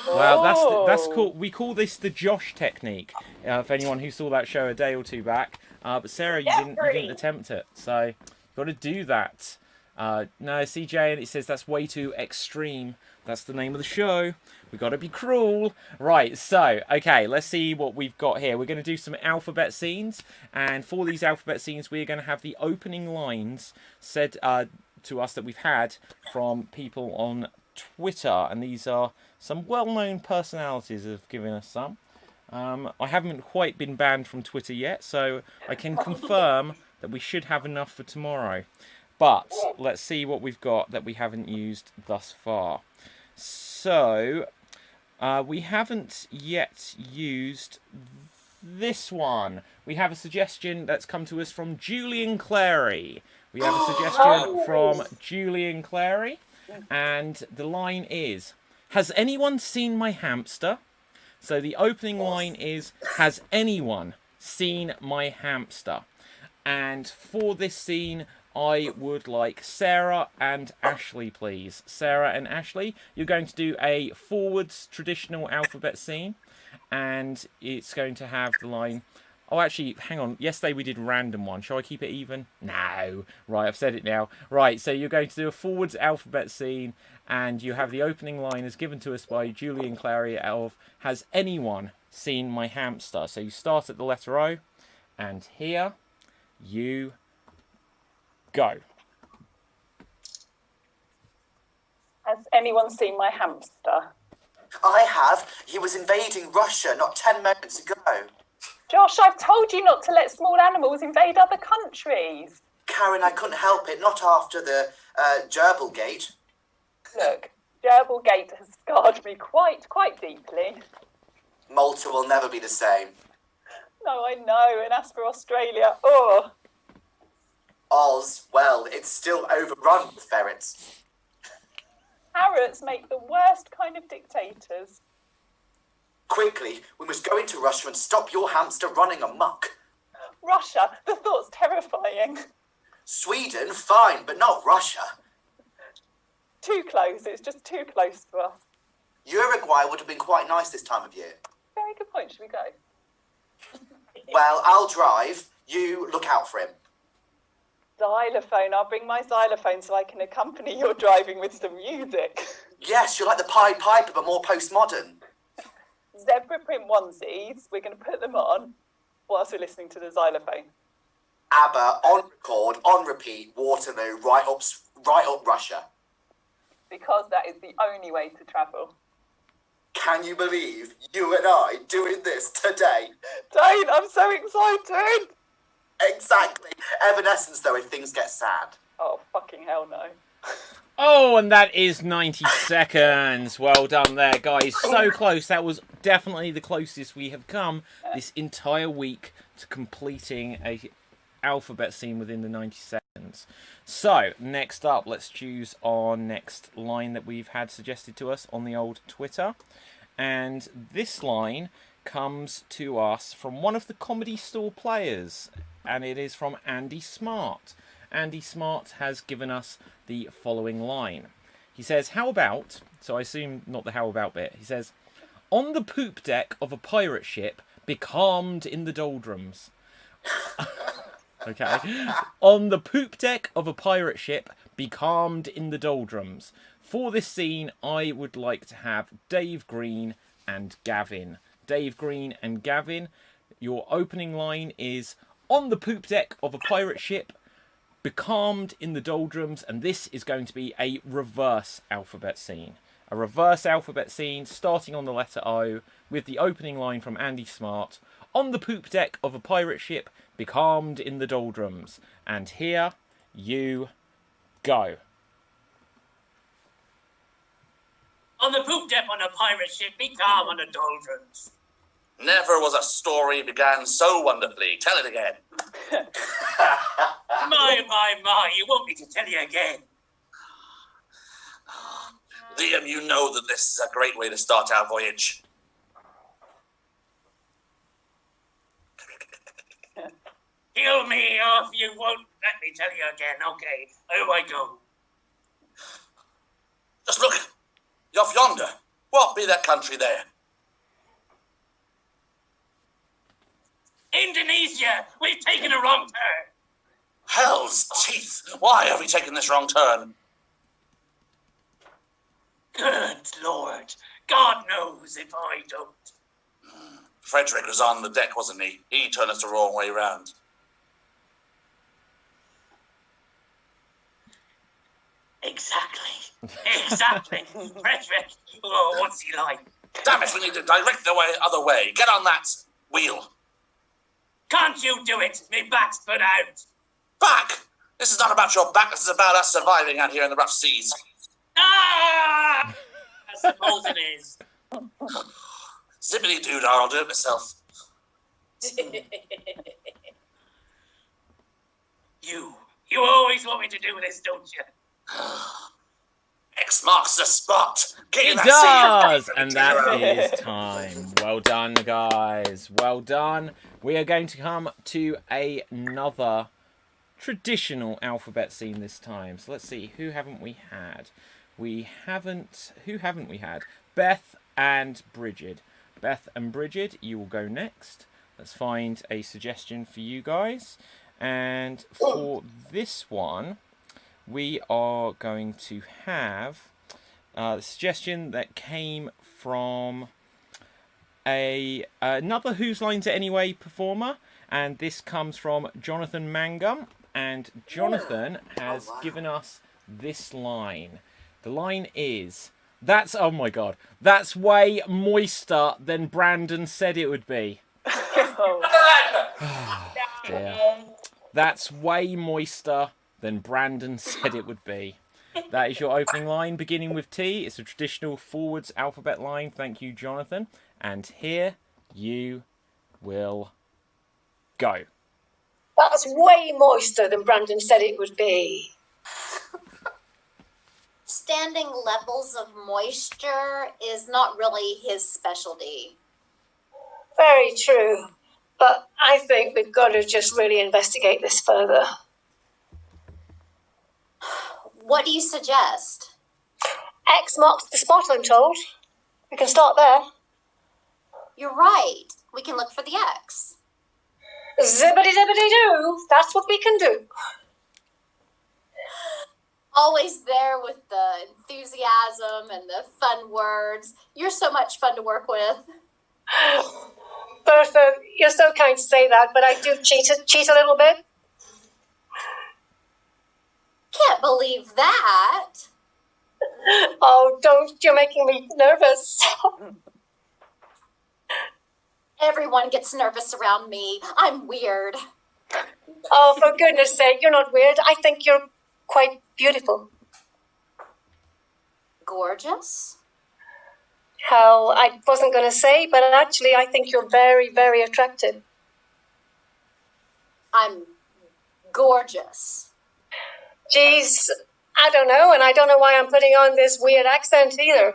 Well, that's cool. We call this the Josh technique. For anyone who saw that show a day or two back, but Sarah, you didn't attempt it, so you got to do that. No, CJ, and it says that's way too extreme. That's the name of the show. We got to be cruel. Right, so, okay, let's see what we've got here. We're going to do some alphabet scenes, and for these alphabet scenes, we're going to have the opening lines said to us that we've had from people on Twitter, and these are some well-known personalities that have given us some. I haven't quite been banned from Twitter yet, so I can confirm that we should have enough for tomorrow. But let's see what we've got that we haven't used thus far. So, we haven't yet used this one. We have a suggestion that's come to us from Julian Clary. We have a suggestion from Julian Clary, and the line is, "Has anyone seen my hamster?" So the opening line is, "Has anyone seen my hamster?" And for this scene, I would like Sarah and Ashley, please. Sarah and Ashley, you're going to do a forwards traditional alphabet scene, and it's going to have the line... Oh, actually, hang on. Yesterday we did random one. Shall I keep it even? No. Right, I've said it now. Right, so you're going to do a forwards alphabet scene, and you have the opening line as given to us by Julian Clary of Has Anyone Seen My Hamster? So you start at the letter O, and here you go. Has anyone seen my hamster? I have. He was invading Russia not 10 minutes ago. Josh, I've told you not to let small animals invade other countries. Karen, I couldn't help it. Not after the gerbil gate. Look, gerbil gate has scarred me quite deeply. Malta will never be the same. No, I know. And as for Australia, oh. Oz, well, it's still overrun with ferrets. Parrots make the worst kind of dictators. Quickly, we must go into Russia and stop your hamster running amok. Russia, the thought's terrifying. Sweden, fine, but not Russia. Too close, it's just too close to us. Uruguay would have been quite nice this time of year. Very good point, should we go? Well, I'll drive. You look out for him. Xylophone, I'll bring my xylophone so I can accompany your driving with some music. Yes, you're like the Pied Piper, but more postmodern. Zebra print onesies, we're going to put them on whilst we're listening to the xylophone. ABBA, on record, on repeat, Waterloo, right up Russia. Because that is the only way to travel. Can you believe you and I doing this today? Don't, I'm so excited! Exactly. Evanescence, though, if things get sad. Oh, fucking hell no. Oh, and that is 90 seconds. Well done there, guys. So close. That was definitely the closest we have come this entire week to completing a alphabet scene within the 90 seconds. So, next up, let's choose our next line that we've had suggested to us on the old Twitter. And this line comes to us from one of the Comedy Store players, and it is from Andy Smart. Andy Smart has given us the following line. He says, how about, so I assume not the how about bit, he says, on the poop deck of a pirate ship, becalmed in the doldrums. Okay. On the poop deck of a pirate ship, becalmed in the doldrums. For this scene, I would like to have Dave Green and Gavin. Dave Green and Gavin, your opening line is, on the poop deck of a pirate ship, becalmed in the doldrums, and this is going to be a reverse alphabet scene. A reverse alphabet scene starting on the letter O with the opening line from Andy Smart, on the poop deck of a pirate ship, becalmed in the doldrums. And here you go. On the poop deck on a pirate ship, be calm on the doldrums. Never was a story began so wonderfully. Tell it again. My, you want me to tell you again? Liam, you know that this is a great way to start our voyage. Kill me off, you won't let me tell you again. Okay, here I go. Just look, off yonder. What be that country there? Indonesia! We've taken a wrong turn! Hell's teeth! Why have we taken this wrong turn? Good Lord! God knows if I don't. Frederick was on the deck, wasn't he? He turned us the wrong way round. Exactly. Frederick! Oh, what's he like? Damn it, we need to direct the other way. Get on that wheel. Can't you do it? Me back's put out. Back? This is not about your back. This is about us surviving out here in the rough seas. Ah! I suppose it is. Zippity-doo, I'll do it myself. You always want me to do this, don't you? X marks the spot. It does! And that is time. Well done, guys. Well done. We are going to come to another traditional alphabet scene this time. So let's see, who haven't we had? Who haven't we had? Beth and Bridget. Beth and Bridget, you will go next. Let's find a suggestion for you guys. And for this one, we are going to have the suggestion that came from another Whose Lines It Anyway performer. And this comes from Jonathan Mangum. And Jonathan has given us this line. The line is, oh my god, that's way moister than Brandon said it would be. Oh, dear. That's way moister than Brandon said it would be. That is your opening line, beginning with T. It's a traditional forwards alphabet line. Thank you, Jonathan. And here you will go. That's way moister than Brandon said it would be. Standing levels of moisture is not really his specialty. Very true. But I think we've got to just really investigate this further. What do you suggest? X marks the spot, I'm told. We can start there. You're right. We can look for the X. Zibbity-zibbity-doo. That's what we can do. Always there with the enthusiasm and the fun words. You're so much fun to work with. Bertha, you're so kind to say that, but I do cheat a little bit. Can't believe that. Oh, don't. You're making me nervous. Everyone gets nervous around me. I'm weird. Oh, for goodness sake, you're not weird. I think you're quite beautiful. Gorgeous? How I wasn't going to say, but actually I think you're very, very attractive. I'm gorgeous. Geez, I don't know, and I don't know why I'm putting on this weird accent either.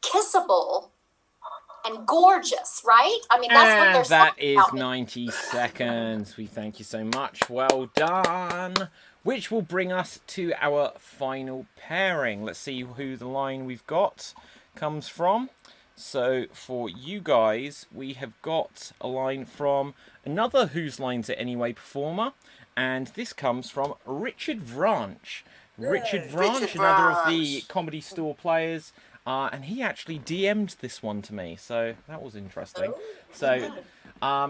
Kissable and gorgeous, right? I mean, that's what they're saying. That is 90 seconds. We thank you so much. Well done. Which will bring us to our final pairing. Let's see who the line we've got comes from. So for you guys, we have got a line from another Whose Lines It Anyway performer. And this comes from Richard Vranch. Richard Vranch, another of the Comedy Store players. And he actually DM'd this one to me, so that was interesting. So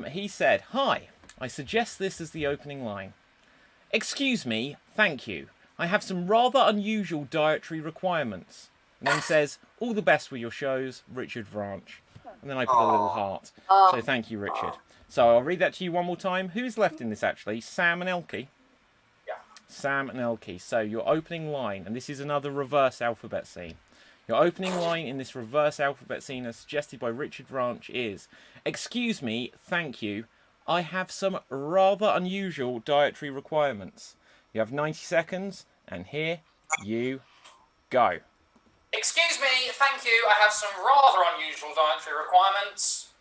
he said, "Hi, I suggest this as the opening line. Excuse me, thank you. I have some rather unusual dietary requirements." And then says, "All the best with your shows, Richard Vranch." And then I put a little heart. So thank you, Richard. So I'll read that to you one more time. Who's left in this, actually? Sam and Elkie? Yeah. Sam and Elkie. So your opening line, and this is another reverse alphabet scene. Your opening line in this reverse alphabet scene as suggested by Richard Vranch is, "Excuse me, thank you. I have some rather unusual dietary requirements." You have 90 seconds, and here you go. Excuse me, thank you. I have some rather unusual dietary requirements.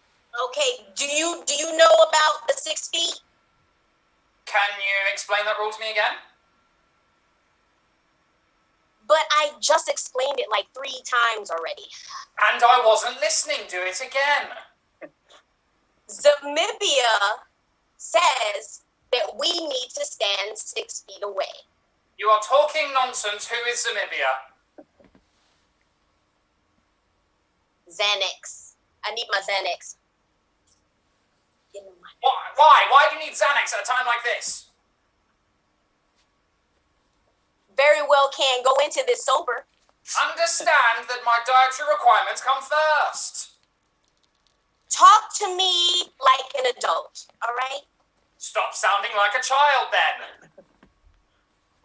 Okay, do you know about the 6 feet? Can you explain that rule to me again? But I just explained it like 3 times already. And I wasn't listening. Do it again. Zamibia says that we need to stand 6 feet away. You are talking nonsense. Who is Zamibia? Xanax. I need my Xanax. Why? Why do you need Xanax at a time like this? Very well can go into this sober. Understand that my dietary requirements come first. Talk to me like an adult, all right? Stop sounding like a child then.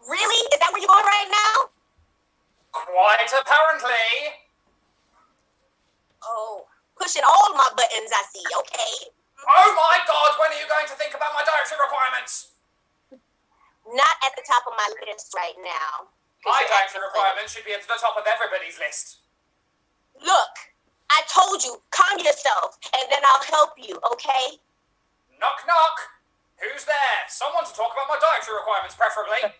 Really? Is that where you're going right now? Quite apparently. Oh, pushing all my buttons, I see, okay? Oh my God, when are you going to think about my dietary requirements? Not at the top of my list right now. My dietary requirements should be at the top of everybody's list. Look, I told you, calm yourself, and then I'll help you, okay? Knock, knock. Who's there? Someone to talk about my dietary requirements, preferably.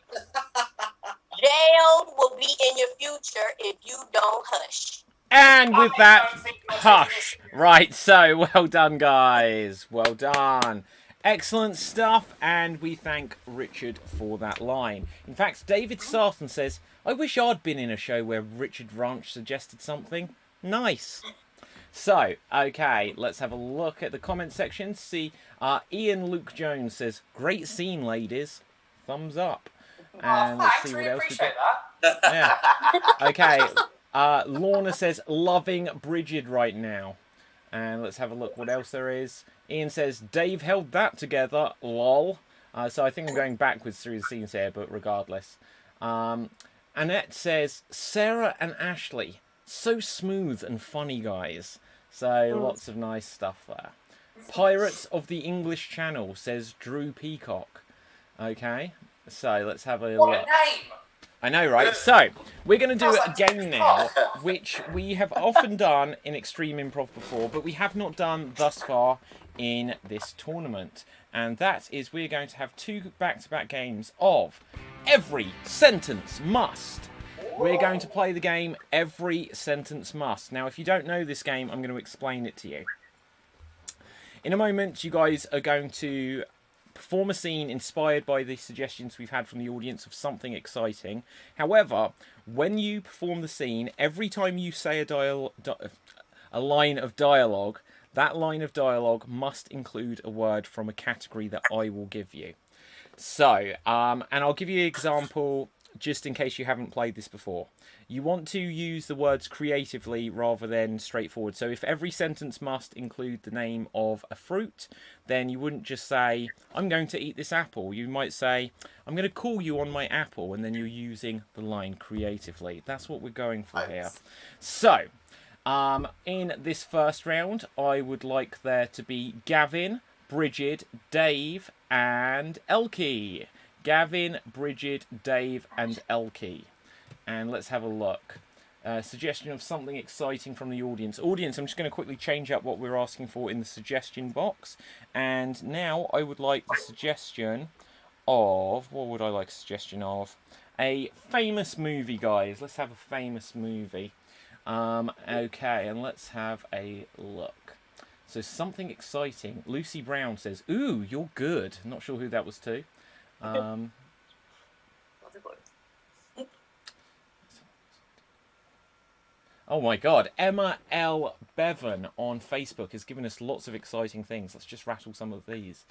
Jail will be in your future if you don't hush. And with I that, don't think you're hush. taking Right, so well done, guys. Well done. Excellent stuff, and we thank Richard for that line. In fact, David Sarton says, I wish I'd been in a show where Richard Ranch suggested something. Nice. So, okay, let's have a look at the comment section. See, Ian Luke Jones says, great scene, ladies. Thumbs up. And let's thanks, see really what else we appreciate got. that. Yeah. Okay. Lorna says, loving Bridget right now. And let's have a look what else there is. Ian says, Dave held that together. Lol. So I think I'm going backwards through the scenes here, but regardless. Annette says, Sarah and Ashley, so smooth and funny guys. So lots of nice stuff there. Pirates of the English Channel says Drew Peacock. Okay. So let's have a look. What a name! I know, right? So, we're going to do a game now, which we have often done in Extreme Improv before, but we have not done thus far in this tournament. And that is we're going to have 2 back-to-back games of Every Sentence Must. We're going to play the game Every Sentence Must. Now, if you don't know this game, I'm going to explain it to you. In a moment, you guys are going to perform a scene inspired by the suggestions we've had from the audience of something exciting. However, when you perform the scene, every time you say a line of dialogue, that line of dialogue must include a word from a category that I will give you. So, and I'll give you an example just in case you haven't played this before. You want to use the words creatively rather than straightforward. So if every sentence must include the name of a fruit, then you wouldn't just say, I'm going to eat this apple. You might say, I'm going to call you on my apple, and then you're using the line creatively. That's what we're going for here. So, in this first round, I would like there to be Gavin, Bridget, Dave, and Elkie. Gavin, Bridget, Dave, and Elkie. And let's have a look. Suggestion of something exciting from the audience. Audience, I'm just going to quickly change up what we're asking for in the suggestion box. And now I would like the suggestion of... What would I like a suggestion of? A famous movie, guys. Let's have a famous movie. Okay, and let's have a look. So something exciting. Lucy Brown says, ooh, you're good. Not sure who that was to. Oh my god, Emma L. Bevan on Facebook has given us lots of exciting things. Let's just rattle some of these.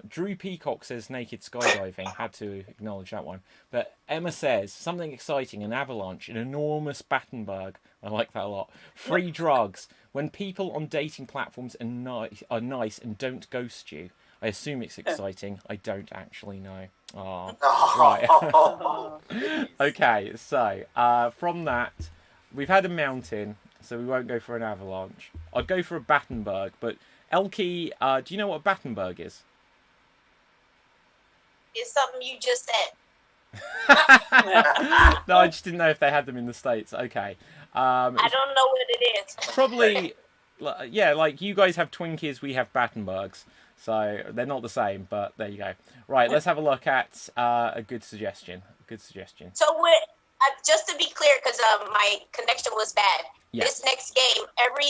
Drew Peacock says naked skydiving. Had to acknowledge that one. But Emma says something exciting, an avalanche, an enormous Battenberg. I like that a lot. Free drugs. When people on dating platforms are nice and don't ghost you. I assume it's exciting. I don't actually know. Oh, right. Okay, so from that, we've had a mountain, so we won't go for an avalanche. I'd go for a Battenberg, but Elkie, do you know what a Battenberg is? It's something you just said. No, I just didn't know if they had them in the States. Okay. I don't know what it is. Probably, yeah, like you guys have Twinkies, we have Battenbergs. So they're not the same, but there you go. Right, let's have a look at a good suggestion. So just to be clear, because my connection was bad. Yes. This next game, every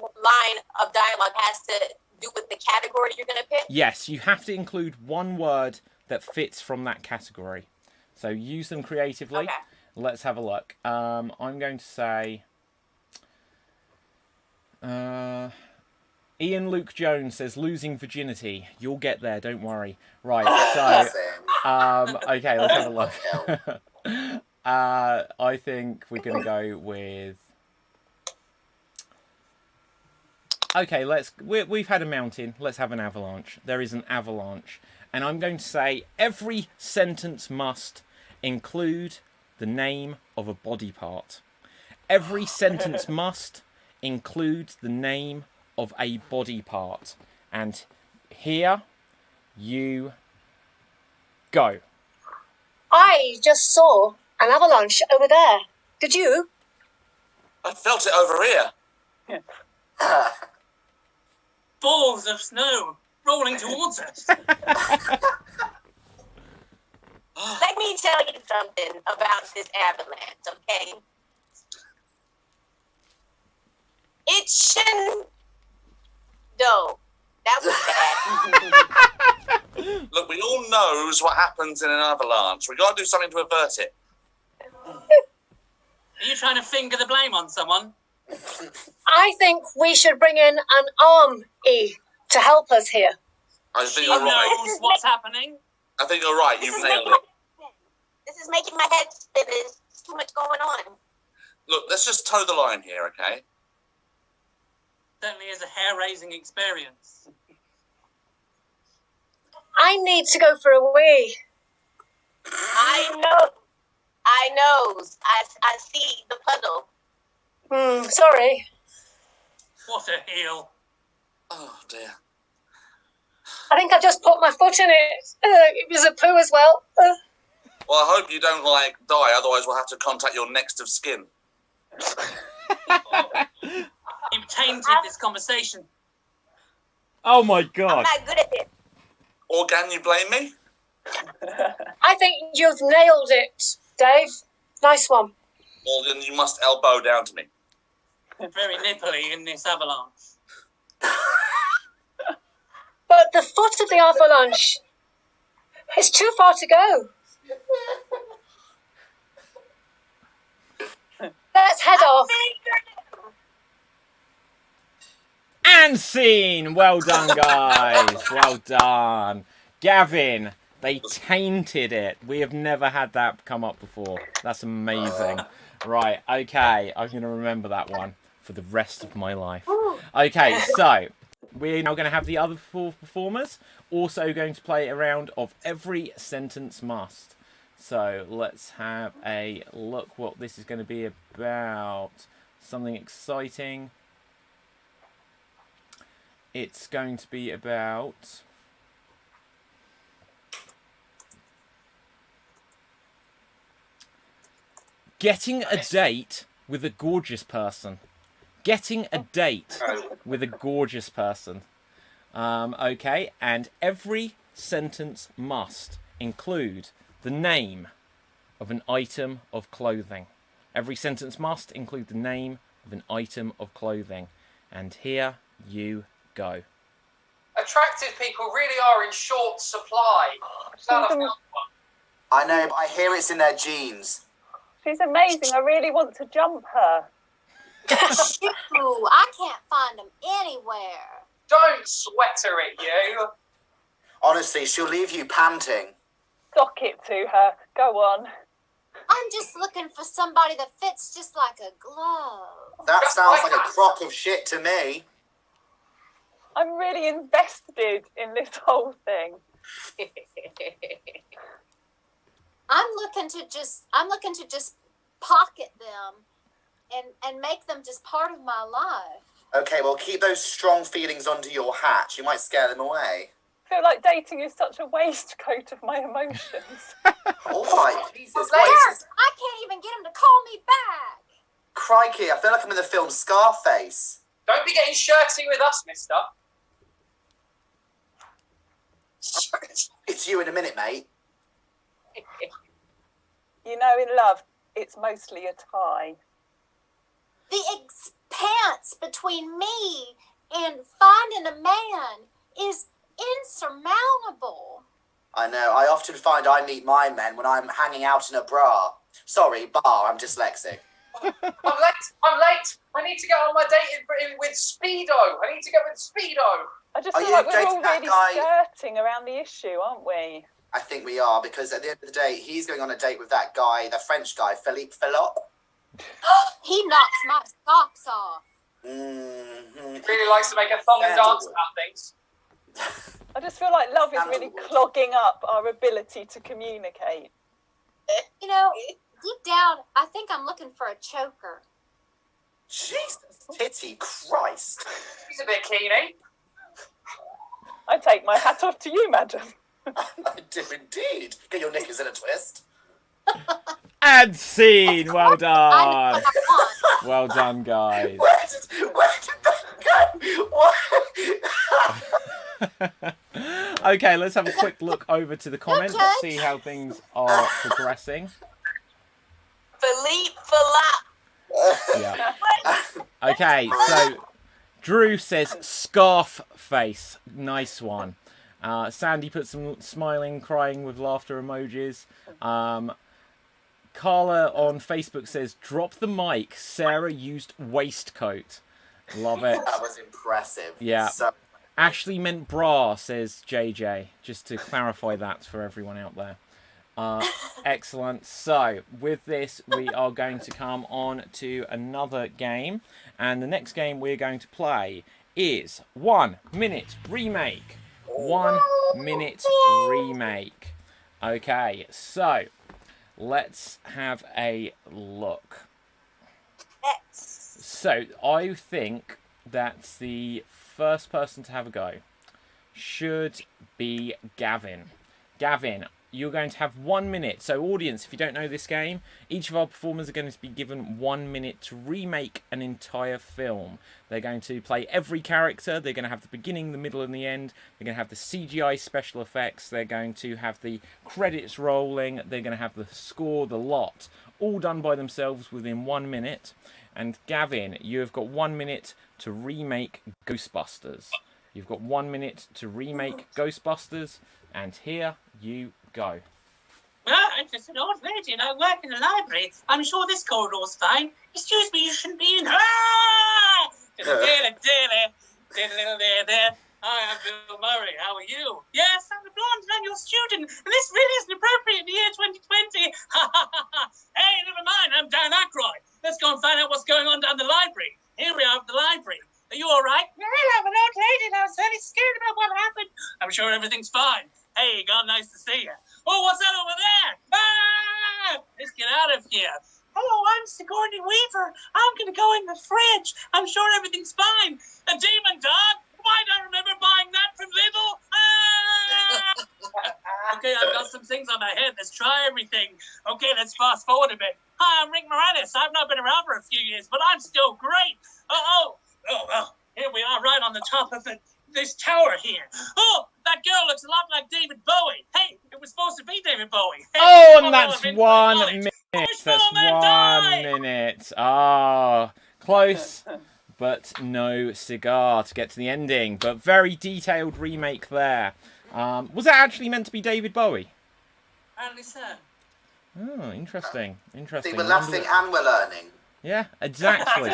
line of dialogue has to do with the category you're going to pick? Yes, you have to include one word that fits from that category. So use them creatively. Okay. Let's have a look. I'm going to say... Ian Luke Jones says, losing virginity. You'll get there, don't worry. Right, so... okay, let's have a look. I think we're going to go with... Okay, we've had a mountain. Let's have an avalanche. There is an avalanche. And I'm going to say every sentence must include the name of a body part. Every sentence must include the name of a body part. And here you go. I just saw an avalanche over there. Did you? I felt it over here. Balls of snow. rolling towards us. Let me tell you something about this avalanche, okay? It shouldn't. No, that was bad. Look, we all knows what happens in an avalanche. We got to do something to avert it. Are you trying to finger the blame on someone? I think we should bring in an army to help us here. I think She you're right. knows what's happening. I think you're right. You've nailed it. This is making my head spin. There's too much going on. Look, let's just toe the line here, okay? Certainly is a hair-raising experience. I need to go for a wee. I know. I knows. I see the puddle. Sorry. What a heel. Oh, dear. I think I just put my foot in it. It was a poo as well. Well, I hope you don't, die. Otherwise, we'll have to contact your next of kin. You've tainted this conversation. Oh my I'm god. not good at this. Or can you blame me? I think you've nailed it, Dave. Nice one. Well, then you must elbow down to me. Very nipply in this avalanche. But the foot of the avalanche is too far to go. Let's head off. And scene! Well done, guys. Well done. Gavin, they tainted it. We have never had that come up before. That's amazing. Right, okay. I'm going to remember that one for the rest of my life. Okay, so we're now going to have the other four performers also going to play a round of Every Sentence Must. So let's have a look what this is going to be about. Something exciting. It's going to be about getting a date with a gorgeous person. Getting a date with a gorgeous person. Okay, and every sentence must include the name of an item of clothing. Every sentence must include the name of an item of clothing. And here you go. Attractive people really are in short supply. I know, but I hear it's in their genes. She's amazing. I really want to jump her. Ooh, I can't find them anywhere. Don't sweater at you. Honestly, she'll leave you panting. Sock it to her. Go on. I'm just looking for somebody that fits just like a glove. That sounds like a crock of shit to me. I'm really invested in this whole thing. I'm looking to just pocket them and make them just part of my life. Okay, well, keep those strong feelings under your hat. You might scare them away. I feel like dating is such a waistcoat of my emotions. All right, Jesus. Yes, I can't even get him to call me back. Crikey, I feel like I'm in the film Scarface. Don't be getting shirty with us, mister. It's you in a minute, mate. You know, in love, it's mostly a tie. The expanse between me and finding a man is insurmountable. I know, I often find I meet my men when I'm hanging out in a bra. Sorry, bar, I'm dyslexic. I'm late. I need to get on my date with Speedo. I need to get with Speedo. I just Are feel you like we're dating all that really guy? skirting around the issue, aren't we? I think we are, because at the end of the day, he's going on a date with that guy, the French guy, Philippe Philop. He knocks my socks off. Mm-hmm. Really likes to make a thong and dance about things. I just feel like love is really clogging up our ability to communicate. You know, deep down, I think I'm looking for a choker. Jesus, titty Christ. He's a bit keen, I take my hat off to you, madam. I do indeed. Get your knickers in a twist. And scene. Well I done. know what I want. Well done, guys. Where did that go? What? Okay, let's have a quick look over to the comments, Judge. see how things are progressing. Philippe Philap. Yeah. Okay, so Drew says scarf face. Nice one. Sandy put some smiling, crying with laughter emojis. Carla on Facebook says, drop the mic. Sarah used waistcoat. Love it. That was impressive. Yeah. So, Ashley meant bra, says JJ, just to clarify that for everyone out there. Excellent. So, with this, we are going to come on to another game. And the next game we're going to play is 1 minute remake. 1 minute remake. Okay, so let's have a look. So, I think that the first person to have a go should be Gavin. Gavin, you're going to have 1 minute. So, audience, if you don't know this game, each of our performers are going to be given 1 minute to remake an entire film. They're going to play every character. They're going to have the beginning, the middle, and the end. They're going to have the CGI special effects. They're going to have the credits rolling. They're going to have the score, the lot, all done by themselves within 1 minute. And Gavin, you have got 1 minute to remake Ghostbusters. You've got 1 minute to remake Ghostbusters. And here you go. I'm just an old lady and I work in the library. I'm sure this corridor's fine. Excuse me, you shouldn't be in. There. Hi, I'm Bill Murray. How are you? Yes, I'm the blonde and I'm your student. And this really isn't appropriate in the year 2020. Hey, never mind. I'm Dan Aykroyd. Let's go and find out what's going on down the library. Here we are at the library. Are you all right? Well, I'm an old lady and I was really scared about what happened. I'm sure everything's fine. Hey, God, nice to see you. Oh, what's that over there? Ah! Let's get out of here. Hello, I'm Sigourney Weaver. I'm going to go in the fridge. I'm sure everything's fine. A demon dog? Why don't I remember buying that from Lidl? Ah! Okay, I've got some things on my head. Let's try everything. Okay, let's fast forward a bit. Hi, I'm Rick Moranis. I've not been around for a few years, but I'm still great. Oh, here we are right on the top of this tower here. Oh, that girl looks a lot like David Bowie. Hey, it was supposed to be David Bowie. Hey, Oh, and that's 1 minute. That's 1 minute. Ah, close, but no cigar to get to the ending. But very detailed remake there. Was that actually meant to be David Bowie? Apparently so. Oh, interesting. see, we're laughing and we're learning. Yeah, exactly.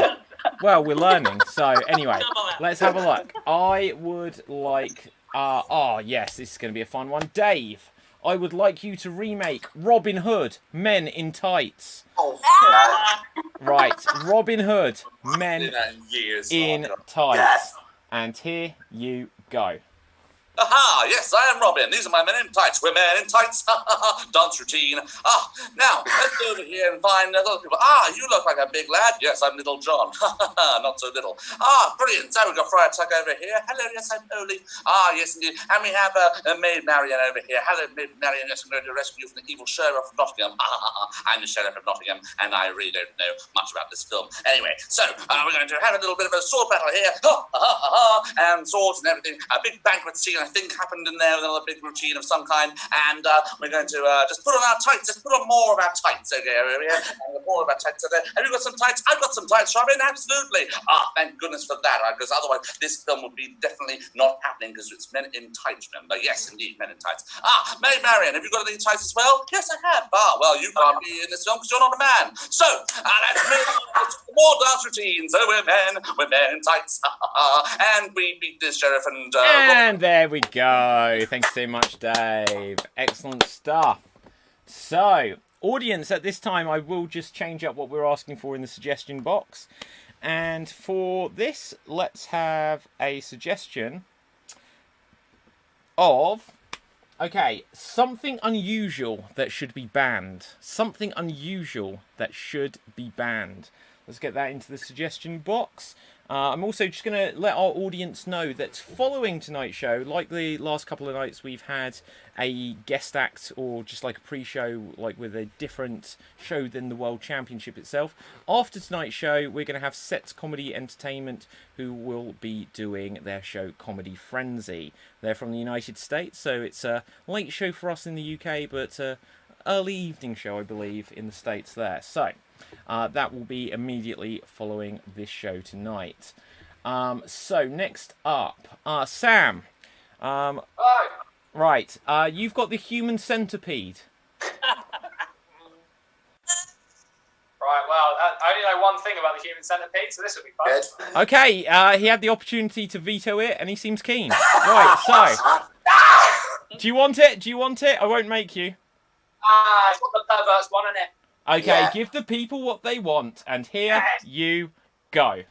Well, we're learning. So, anyway, let's have a look. I would like... oh, yes, this is going to be a fun one. Dave, I would like you to remake Robin Hood, Men in Tights. Oh, Right, Robin Hood, Men in Tights. Yes. And here you go. Aha, yes, I am Robin. These are my men in tights. We're men in tights. Dance routine. Now, let's go over here and find other people. You look like a big lad. Yes, I'm Little John. Not so little. Brilliant. So we've got Friar Tuck over here. Hello, yes, I'm Oli. Yes, indeed. And we have Maid Marian over here. Hello, Maid Marian. Yes, I'm going to rescue you from the evil sheriff of Nottingham. I'm the sheriff of Nottingham, and I really don't know much about this film. Anyway, so we're going to have a little bit of a sword battle here. And swords and everything. A big banquet scene, I think, happened in there with another big routine of some kind, and we're going to just put on our tights. Let's put on more of our tights, okay, over here. And more of our tights over there. Have you got some tights? I've got some tights, Robin, absolutely. Thank goodness for that, because otherwise this film would be definitely not happening, because it's Men in Tights, remember? Yes, indeed, Men in Tights. Maid Marian, have you got any tights as well? Yes, I have. Well, you can't be in this film because you're not a man. So, let's move on to more dance routines. So we're men in tights. And we beat this sheriff and... And there we go. Thanks so much, Dave. Excellent stuff. So, audience, at this time, I will just change up what we're asking for in the suggestion box. And for this, let's have a suggestion of... Okay, something unusual that should be banned. Something unusual that should be banned. Let's get that into the suggestion box. I'm also just going to let our audience know that following tonight's show, like the last couple of nights, we've had a guest act or just like a pre-show, like with a different show than the World Championship itself. After tonight's show, we're going to have Sets Comedy Entertainment, who will be doing their show Comedy Frenzy. They're from the United States, so it's a late show for us in the UK, but early evening show, I believe, in the States there. So that will be immediately following this show tonight. So next up, Sam. Right, you've got the human centipede. Right, well, I only know one thing about the human centipede, so this will be fun. Good. Okay, he had the opportunity to veto it, and he seems keen. Right, so do you want it? Do you want it? I won't make you. It's what the perverts want, isn't it? Okay, Yeah. give the people what they want, and here you go.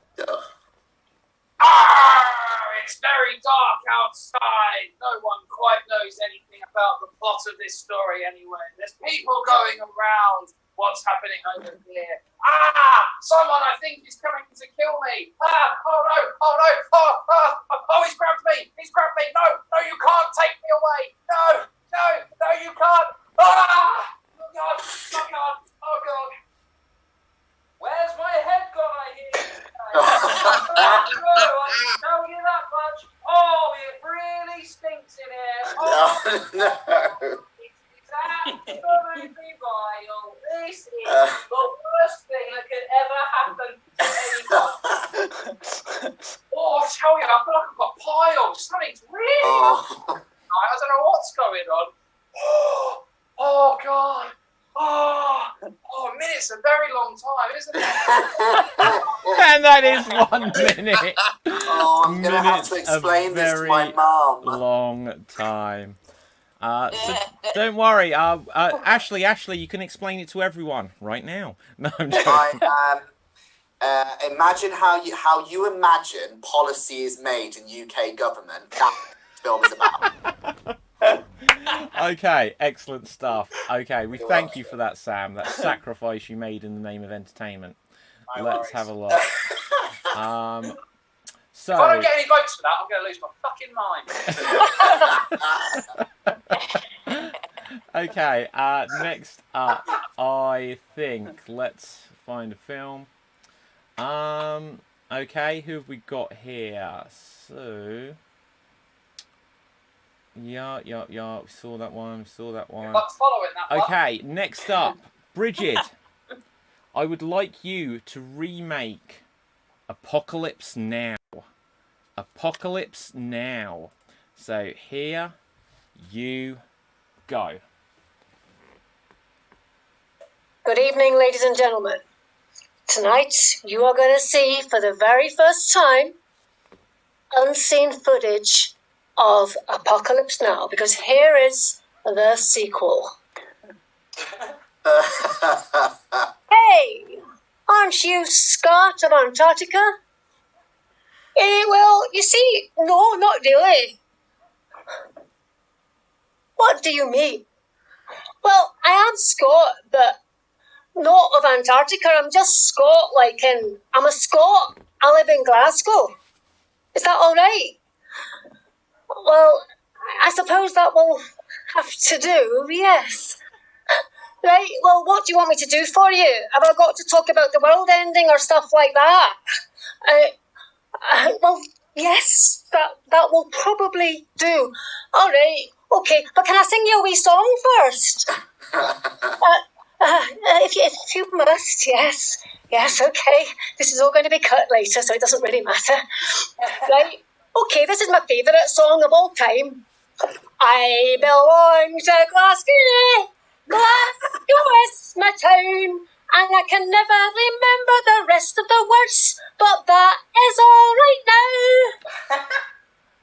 It's very dark outside. No one quite knows anything about the plot of this story anyway. There's people going around. What's happening over here? Someone I think is coming to kill me. Oh no, oh no, oh, he's grabbed me. He's grabbed me. No, you can't take me away. No, you can't. Oh God, oh God. Where's my head gone, I hear? I can tell you that much. Oh, it really stinks in here. Oh, No. it's absolutely vile. This is the worst thing that could ever happen to anyone. Oh, I tell you, I feel like I've got piles. Something's really I don't know what's going on. Oh God. Oh, a minute's a very long time, isn't it? And that is 1 minute. Oh, I'm going to have to explain this to my mum. Long time. So don't worry, Ashley, you can explain it to everyone right now. No, I'm joking. Imagine how you imagine policy is made in UK government. That's what the film is about. Okay, excellent stuff. Okay, we thank you for that, Sam. That sacrifice you made in the name of entertainment. Let's have a look. So, if I don't get any votes for that, I'm going to lose my fucking mind. okay, next up, I think, let's find a film. Okay, who have we got here? So, yeah, we saw that one, I'm following that one. Okay, next up, Bridget. I would like you to remake Apocalypse Now. Apocalypse Now. So here you go. Good evening, ladies and gentlemen. Tonight, you are going to see for the very first time unseen footage of Apocalypse Now, because here is the sequel. Hey, aren't you Scott of Antarctica? Well, you see, no, not really. What do you mean? Well, I am Scott, but not of Antarctica. I'm just Scott, I'm a Scot. I live in Glasgow. Is that all right? Well, I suppose that will have to do, yes. Right, well, what do you want me to do for you? Have I got to talk about the world ending or stuff like that? Well, yes, that will probably do. All right, okay, but can I sing you a wee song first? If you must, yes. Yes, okay. This is all going to be cut later, so it doesn't really matter. Right, okay, this is my favourite song of all time. I belong to Glasgow. Glasgow is my town, and I can never remember the rest of the words, but that is all right now.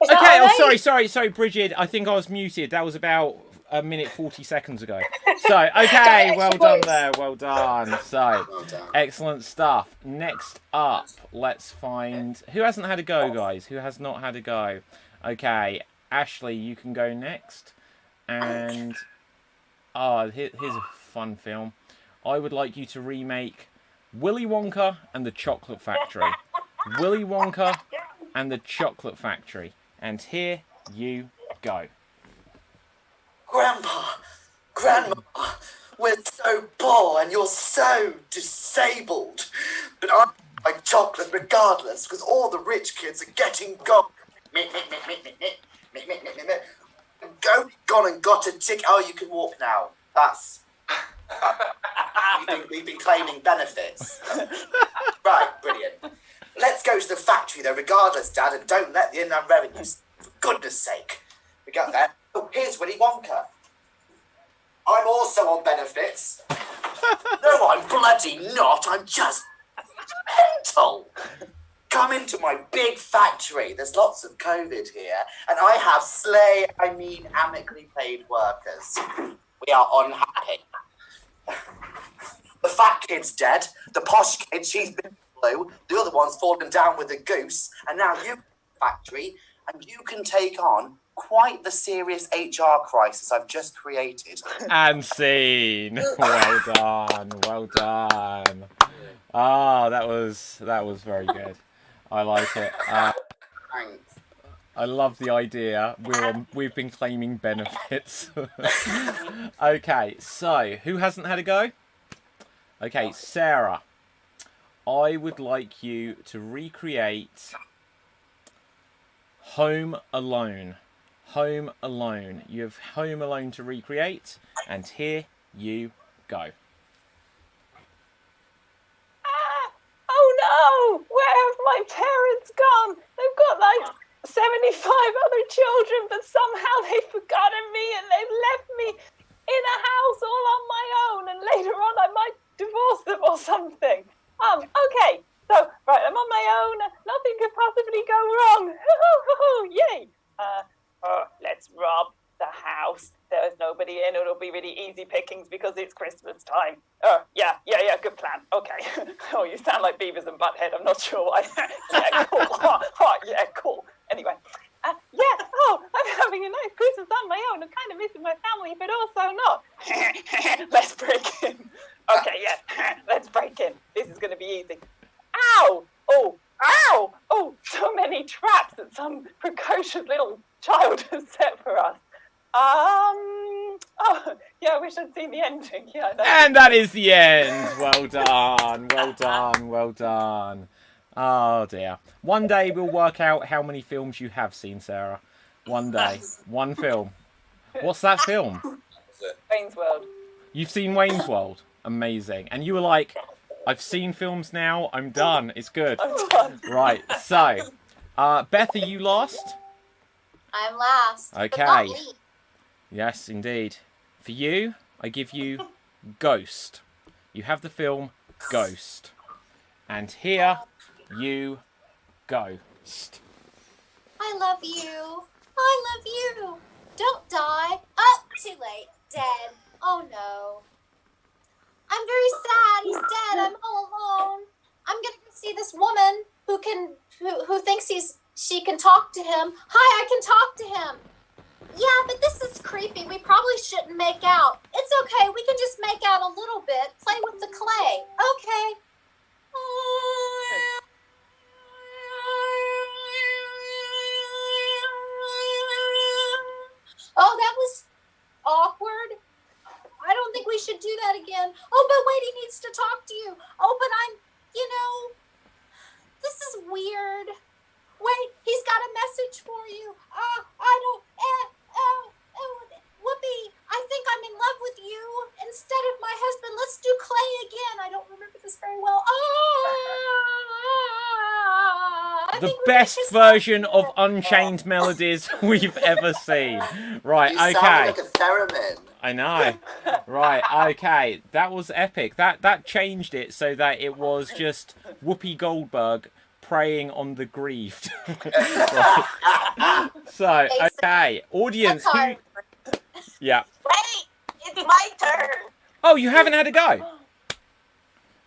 Is that Okay, all right? sorry, Bridget. I think I was muted. That was about a minute 40 seconds ago. So, okay, well done there, well done. So, excellent stuff. Next up, let's find... Who hasn't had a go, guys? Who has not had a go? Okay, Ashley, you can go next. And... here's a fun film. I would like you to remake Willy Wonka and the Chocolate Factory. Willy Wonka and the Chocolate Factory. And here you go. Grandpa, Grandma, we're so poor and you're so disabled. But I like chocolate regardless, because all the rich kids are getting gold. Go gone and got a ticket. Oh, you can walk now. That's... we've been claiming benefits. Right, brilliant. Let's go to the factory though, regardless, Dad, and don't let the inland revenues, for goodness sake. We got that. Oh, here's Willy Wonka. I'm also on benefits. No, I'm bloody not. I'm just mental. Come into my big factory. There's lots of COVID here, and I have amicably paid workers. We are unhappy. The fat kid's dead. The posh kid, she's been blue. The other one's fallen down with a goose. And now you factory, and you can take on quite the serious HR crisis I've just created. And scene. Well done. Well done. Ah, that was very good. I like it. Thanks. I love the idea. We've been claiming benefits. Okay, so who hasn't had a go? Okay, Sarah. I would like you to recreate Home Alone. Home Alone. You have Home Alone to recreate, and here you go. Oh no! Where have my parents gone? They've got like 75 other children, but somehow they've forgotten me and they've left me in a house all on my own, and later on I might divorce them or something. Okay, so, right, I'm on my own. Nothing could possibly go wrong. Yay! Let's rob the house. There's nobody in. It'll be really easy pickings because it's Christmas time. Yeah, good plan. Okay. Oh, you sound like Beavis and Butthead. I'm not sure why. Yeah, cool. Yeah, cool. Anyway. I'm having a nice Christmas on my own. I'm kind of missing my family, but also not. Let's break in. Okay, yeah. Let's break in. This is going to be easy. Ow! Oh, ow! Oh, so many traps that some precocious little child has set for us. Yeah, I wish I'd seen the ending. Yeah, and that is the end. Well done. Well done. Well done. Oh dear. One day we'll work out how many films you have seen, Sarah. One day. One film. What's that film? Wayne's World. You've seen Wayne's World? Amazing. And you were like, I've seen films now. I'm done. It's good. I'm done. Right. So, Beth, are you last? I'm last. Okay. But not me. Yes, indeed. For you, I give you Ghost. You have the film Ghost. And here you go. I love you. I love you. Don't die. Oh, too late. Dead. Oh no. I'm very sad. He's dead. I'm all alone. I'm gonna go see this woman who thinks she can talk to him. Hi, I can talk to him. Yeah, but this is creepy. We probably shouldn't make out. It's okay. We can just make out a little bit. Play with the clay. Okay. Oh, that was awkward. I don't think we should do that again. Oh, but wait, he needs to talk to you. Oh, but this is weird. Wait, he's got a message for you. Whoopi, I think I'm in love with you instead of my husband. Let's do clay again. I don't remember this very well. The best version of Unchained Melodies we've ever seen. Right, You okay. sound like a theremin. I know. Right, okay. That was epic. That changed it so that it was just Whoopi Goldberg preying on the grieved. Right. So, okay. Audience, who... Yeah. Wait, it's my turn. Oh, you haven't had a go?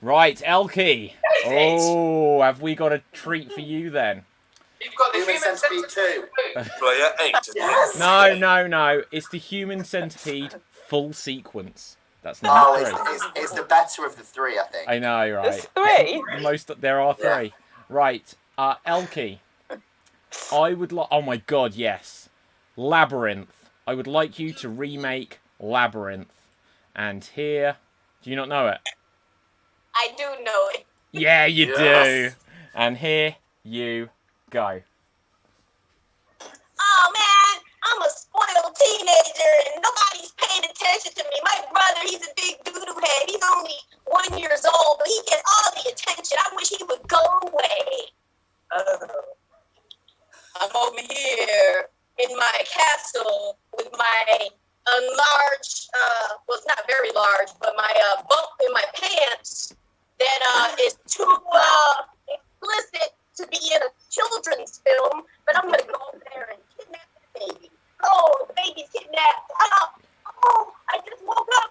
Right, Elkie. Oh, have we got a treat for you then? You've got the Human human Centipede centipede 2. too. Player 8. Yes. No. It's the Human Centipede full sequence. That's number three. It's the better of the three, I think. I know, right? There's 3? There are 3. Yeah. Right. Elkie. I would like... Oh my god, yes. Labyrinth. I would like you to remake Labyrinth. And here... Do you not know it? I do know it. Yeah, you Yes. do. And here you go. Oh man, I'm a spoiled teenager and nobody's paying attention to me. My brother, he's a big doodoo head. He's only 1 year old, but he gets all the attention. I wish he would go away. I'm over here in my castle with my enlarged, well, it's not very large, but my bump in my pants that is too explicit to be in a children's film, but I'm gonna go over there and kidnap the baby. Oh, the baby's kidnapped. Oh, I just woke up.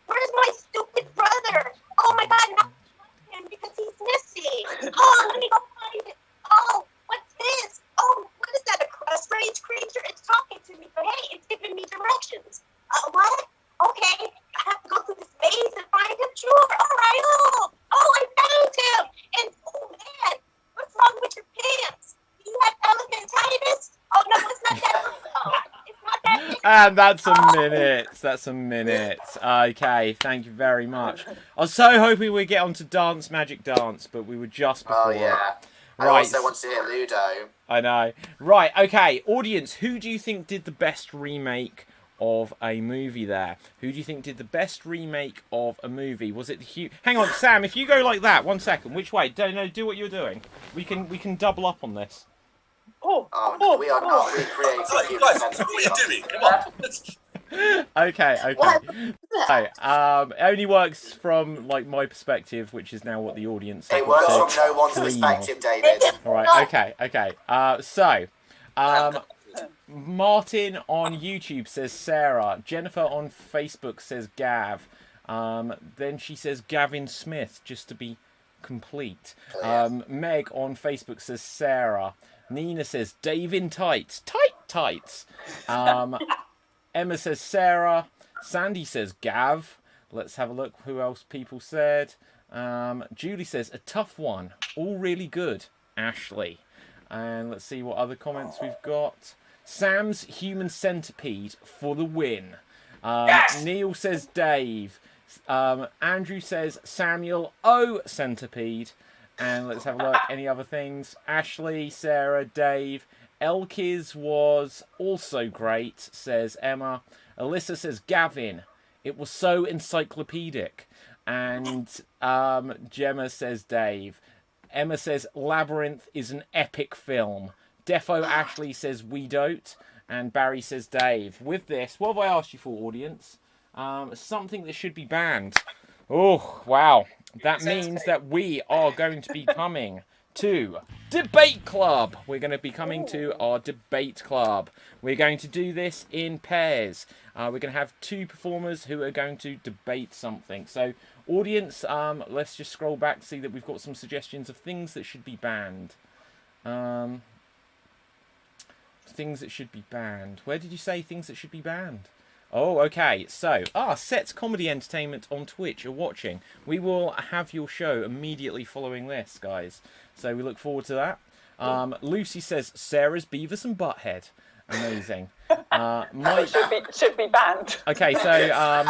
Where's my stupid brother? Oh my God, not him because he's missing. Oh, let me go find it. Oh, what's this? Oh, what is that? A strange creature? It's talking to me, but hey, it's giving me directions. What? Okay, I have to go through this maze and find him. Sure, all right. Oh, I found him. And oh man, what's wrong with your pants? Do you have elephantitis? Oh no, it's not that. It's not that. And that's a minute. That's a minute. Okay, thank you very much. I was so hoping we'd get onto Dance Magic Dance, but we were just before. Oh yeah. I Right. also want to hear Ludo. I know. Right, okay. Audience, who do you think did the best remake of a movie there? Who do you think did the best remake of a movie? Was it the Hang on, Sam, if you go like that, 1 second. Which way? Do what you're doing. We can double up on this. We are not recreating human Guys, centipede. what are you doing? Come on. Okay. So, it only works from like my perspective, which is now what the audience. It works from no one's perspective, David. All right. Okay. So, Martin on YouTube says Sarah. Jennifer on Facebook says Gav. Then she says Gavin Smith, just to be complete. Meg on Facebook says Sarah. Nina says Dave in tights. Tights. Emma says Sarah. Sandy says Gav. Let's have a look who else people said. Julie says a tough one. All really good. Ashley. And let's see what other comments we've got. Sam's Human Centipede for the win. Neil says Dave. Andrew says Samuel O Centipede. And let's have a look. Any other things? Ashley, Sarah, Dave. Elkiz was also great, says Emma. Alyssa says Gavin. It was so encyclopedic. And Gemma says Dave. Emma says Labyrinth is an epic film. Defo Ashley says we don't. And Barry says Dave. With this, what have I asked you for, audience? Something that should be banned. Oh, wow. That means that we are going to be coming to Debate Club. We're going to be coming to our Debate Club. We're going to do this in pairs. We're going to have 2 performers who are going to debate something. So, audience, let's just scroll back to see that we've got some suggestions of things that should be banned. Things that should be banned. Where did you say things that should be banned? Oh, okay. So, Sets Comedy Entertainment on Twitch are watching. We will have your show immediately following this, guys. So we look forward to that. Lucy says Sarah's Beavis and Butthead. Amazing. Mike should be banned. Okay, so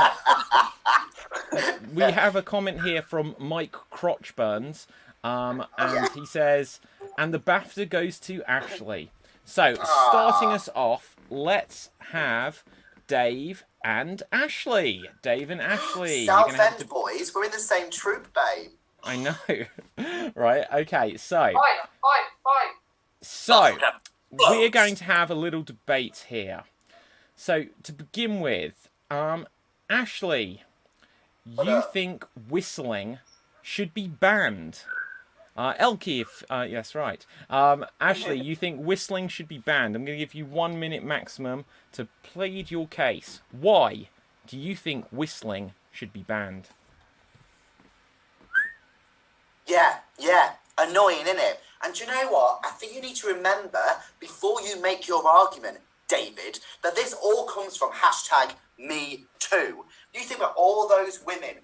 we have a comment here from Mike Crotchburns, and he says, and the BAFTA goes to Ashley. So, starting us off, let's have Dave and Ashley. Dave and Ashley. Southend boys, we're in the same troop, babe. I know. Right, okay, so... Fight. So, we're going to have a little debate here. So, to begin with, Ashley, you think whistling should be banned? Elkie, yes, right. Ashley, you think whistling should be banned? I'm going to give you 1 minute maximum to plead your case. Why do you think whistling should be banned? Yeah. Annoying, innit? And do you know what? I think you need to remember, before you make your argument, David, that this all comes from hashtag Me Too. You think about all those women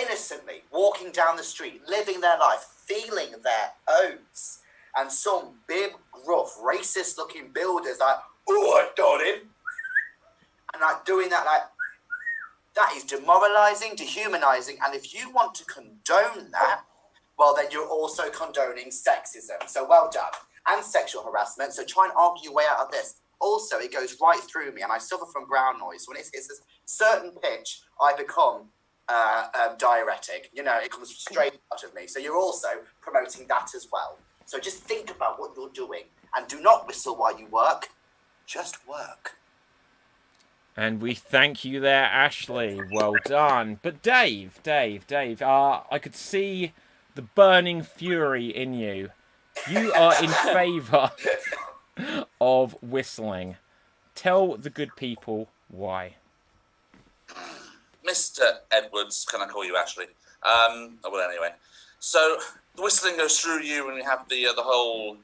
innocently walking down the street, living their life, feeling their oats, and some big, gruff, racist-looking builders like, oh, I got him, and like doing that, like, that is demoralising, dehumanising, and if you want to condone that, well, then you're also condoning sexism. So well done. And sexual harassment, so try and argue your way out of this. Also, it goes right through me, and I suffer from brown noise. When it's a certain pitch, I become diuretic. You know, it comes straight out of me. So you're also promoting that as well. So just think about what you're doing, and do not whistle while you work. Just work. And we thank you there, Ashley. Well done. But Dave, I could see the burning fury in you. You are in favour of whistling. Tell the good people why. Mr. Edwards, can I call you Ashley? Well, anyway. So, the whistling goes through you when you have the whole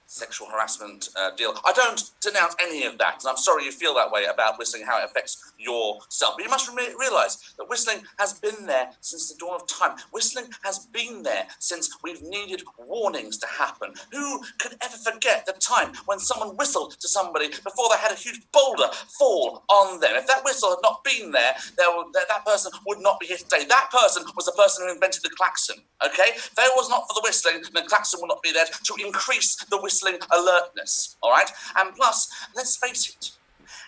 sexual harassment deal. I don't denounce any of that, and I'm sorry you feel that way about whistling, how it affects yourself. But you must realise that whistling has been there since the dawn of time. Whistling has been there since we've needed warnings to happen. Who could ever forget the time when someone whistled to somebody before they had a huge boulder fall on them? If that whistle had not been there, that person would not be here today. That person was the person who invented the klaxon, okay? If it was not for the whistling, the klaxon would not be there to increase the whistling alertness, all right? And plus, let's face it,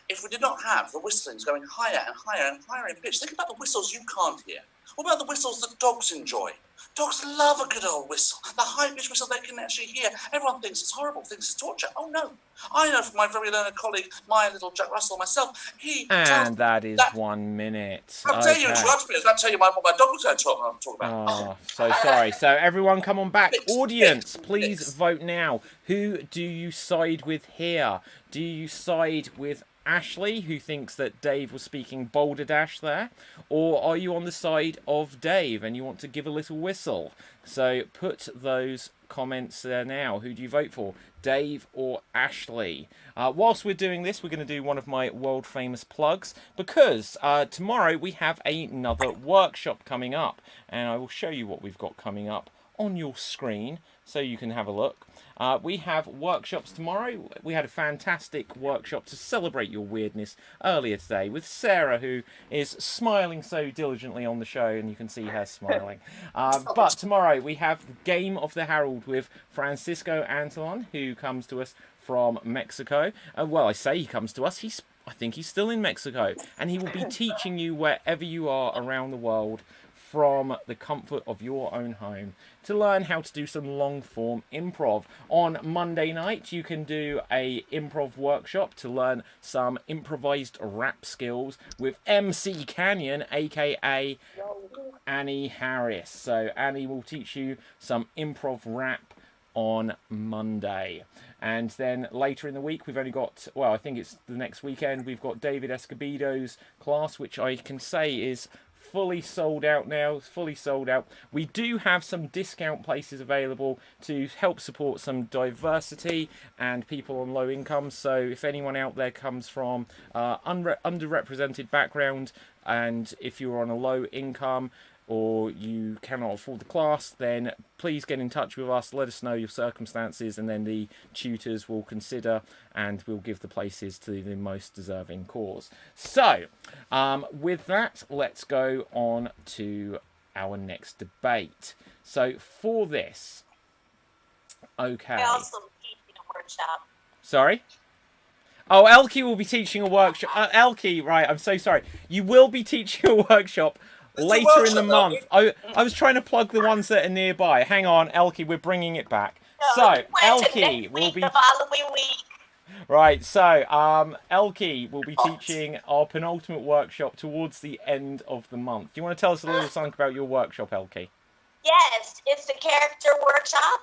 if we did not have the whistlings going higher and higher and higher in pitch, think about the whistles you can't hear. What about the whistles that dogs enjoy? Dogs love a good old whistle. The high-pitched whistle they can actually hear. Everyone thinks it's horrible, thinks it's torture. Oh, no. I know from my very learned colleague, my little Jack Russell myself, And that is 1 minute. I'll tell you, interrupt me. I'll tell you what my dog was going to talk about. Oh, so sorry. So everyone come on back. Audience, please vote now. Who do you side with here? Do you side with Ashley, who thinks that Dave was speaking balderdash there? Or are you on the side of Dave and you want to give a little whistle? So put those comments there now. Who do you vote for? Dave or Ashley? Whilst we're doing this, we're going to do one of my world famous plugs, because tomorrow we have another workshop coming up, and I will show you what we've got coming up on your screen so you can have a look. We have workshops tomorrow. We had a fantastic workshop to celebrate your weirdness earlier today with Sarah, who is smiling so diligently on the show, and you can see her smiling. But tomorrow we have Game of the Herald with Francisco Antelon, who comes to us from Mexico. Well, I say he comes to us. I think he's still in Mexico, and he will be teaching you wherever you are around the world from the comfort of your own home to learn how to do some long-form improv. On Monday night, you can do a improv workshop to learn some improvised rap skills with MC Canyon, aka Annie Harris. So Annie will teach you some improv rap on Monday. And then later in the week, we've only got, well, I think it's the next weekend, we've got David Escobedo's class, which I can say is fully sold out now. It's fully sold out. We do have some discount places available to help support some diversity and people on low income. So if anyone out there comes from underrepresented background, and if you're on a low income or you cannot afford the class, then please get in touch with us, let us know your circumstances, and then the tutors will consider and we'll give the places to the most deserving cause. So, with that, let's go on to our next debate. So, for this, okay. I also teach a workshop. Sorry? Oh, Elkie will be teaching a workshop. Elkie, right, I'm so sorry. You will be teaching a workshop later in the month. I was trying to plug the ones that are nearby. Hang on, Elkie, we're bringing it back. So, Elkie will be... the following week. Right, so, Elkie will be teaching our penultimate workshop towards the end of the month. Do you want to tell us a little something about your workshop, Elkie? Yes, it's the character workshop.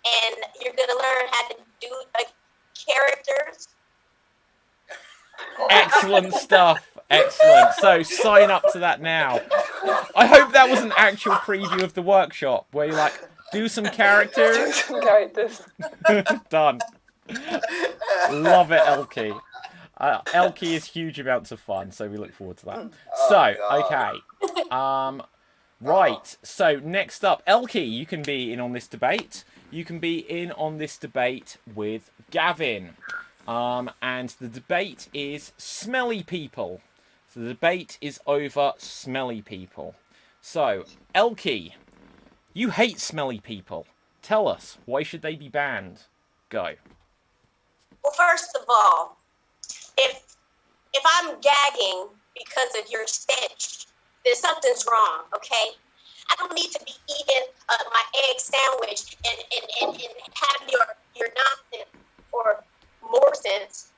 And you're going to learn how to do characters. Excellent stuff. Excellent. So sign up to that now. I hope that was an actual preview of the workshop where you like do some characters. Do some characters. Done. Love it, Elkie. Elkie is huge amounts of fun, so we look forward to that. Oh, So, God. okay. Right, so next up, Elkie, you can be in on this debate. You can be in on this debate with Gavin. And the debate is smelly people. So the debate is over smelly people. So, Elkie, you hate smelly people. Tell us, why should they be banned? Go. Well, first of all, if I'm gagging because of your stench, then something's wrong, okay? I don't need to be eating my egg sandwich and have your nonsense or more sense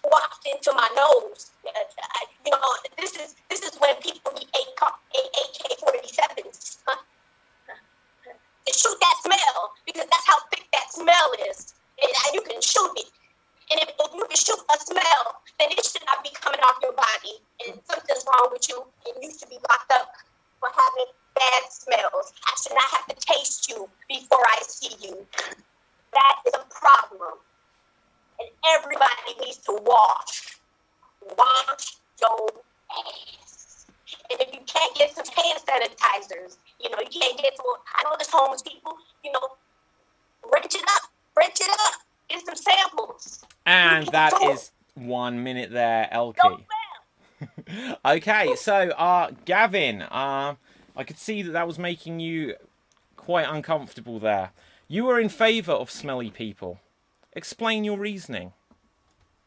wafted into my nose. You know, this is when people need AK-47s to shoot that smell, because that's how thick that smell is. And you can shoot it. And if you can shoot a smell, then it should not be coming off your body. And something's wrong with you, and you should be locked up for having bad smells. I should not have to taste you before I see you. That is a problem. And everybody needs to wash your ass. And if you can't get some hand sanitizers, you know, you can't get some, I know there's homeless people, you know, wrench it up, get some samples. And that is 1 minute there, Elkie. Okay, so Gavin, I could see that was making you quite uncomfortable there. You were in favour of smelly people. Explain your reasoning.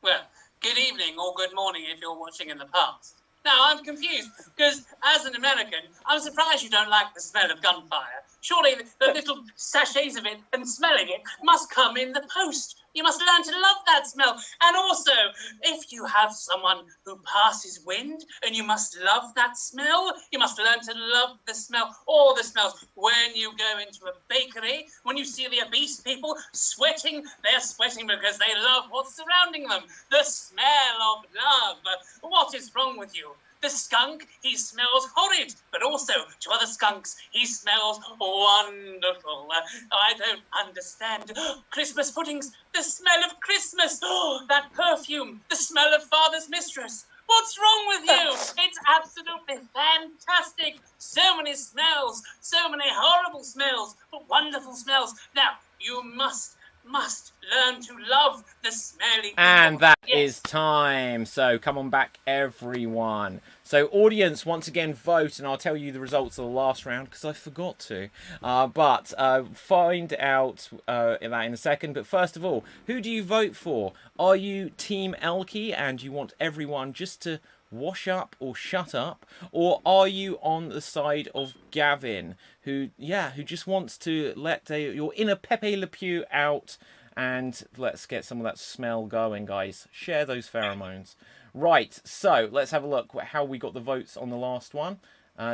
Well, good evening or good morning if you're watching in the past. Now, I'm confused, because as an American, I'm surprised you don't like the smell of gunfire. Surely the little sachets of it and smelling it must come in the post. You must learn to love that smell. And also, if you have someone who passes wind and you must love that smell, you must learn to love the smell, all the smells. When you go into a bakery, when you see the obese people sweating, they're sweating because they love what's surrounding them. The smell of love. What is wrong with you? The skunk, he smells horrid, but also to other skunks, he smells wonderful. I don't understand. Christmas puddings, the smell of Christmas, that perfume, the smell of father's mistress. What's wrong with you? It's absolutely fantastic. So many smells, so many horrible smells, but wonderful smells. Now, you must learn to love the smelly people. And that is time. So come on back, everyone. So audience, once again, vote, and I'll tell you the results of the last round because I forgot to. But find out that in a second. But first of all, who do you vote for? Are you Team Elkie and you want everyone just to wash up or shut up, or are you on the side of Gavin, who just wants to let your inner Pepe Le Pew out, and let's get some of that smell going, guys. Share those pheromones. Right, so let's have a look at how we got the votes on the last one.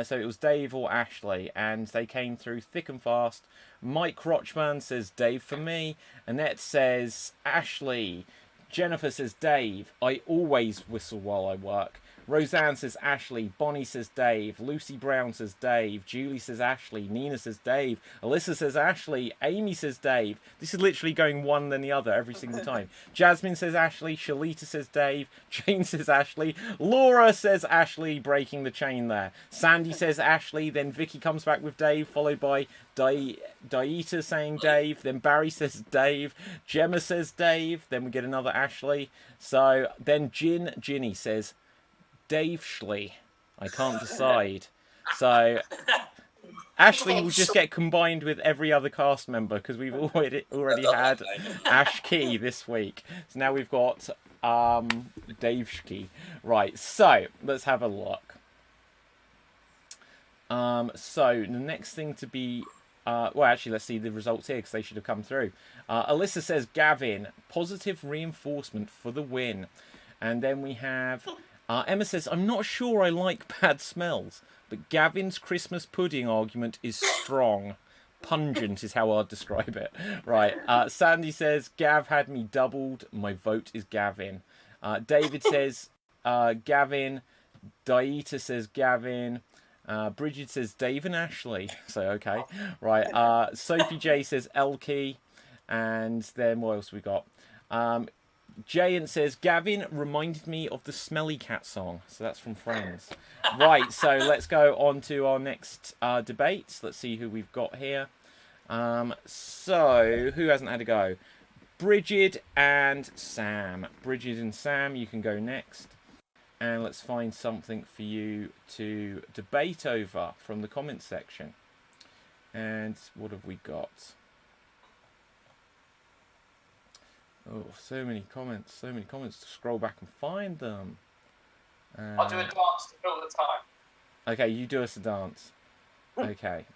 So it was Dave or Ashley, and they came through thick and fast. Mike Rochman says Dave for me. Annette says Ashley. Jennifer says Dave. I always whistle while I work. Roseanne says Ashley. Bonnie says Dave. Lucy Brown says Dave. Julie says Ashley. Nina says Dave. Alyssa says Ashley. Amy says Dave. This is literally going one then the other every single time. Jasmine says Ashley. Shalita says Dave. Jane says Ashley. Laura says Ashley, breaking the chain there. Sandy says Ashley. Then Vicky comes back with Dave, followed by Daita saying Dave. Then Barry says Dave. Gemma says Dave. Then we get another Ashley. So then Ginny says Dave Schley. I can't decide. So Ashley will just get combined with every other cast member because we've already had Ash Key this week. So now we've got Dave Schkey. Right, so let's have a look. So the next thing to be well, actually, let's see the results here because they should have come through. Alyssa says Gavin, positive reinforcement for the win. And then we have Emma says, I'm not sure I like bad smells, but Gavin's Christmas pudding argument is strong. Pungent is how I'd describe it. Right. Sandy says, Gav had me doubled. My vote is Gavin. David says, Gavin. Daita says, Gavin. Bridget says, Dave and Ashley. So, okay. Right. Sophie J says, Elkie. And then what else we got? Jayan says, Gavin reminded me of the Smelly Cat song. So that's from Friends. Right, so let's go on to our next debates. Let's see who we've got here. So, who hasn't had a go? Bridget and Sam. Bridget and Sam, you can go next. And let's find something for you to debate over from the comments section. And what have we got? Oh, so many comments to scroll back and find them. I'll do a dance to fill the time. Okay, you do us a dance. Okay.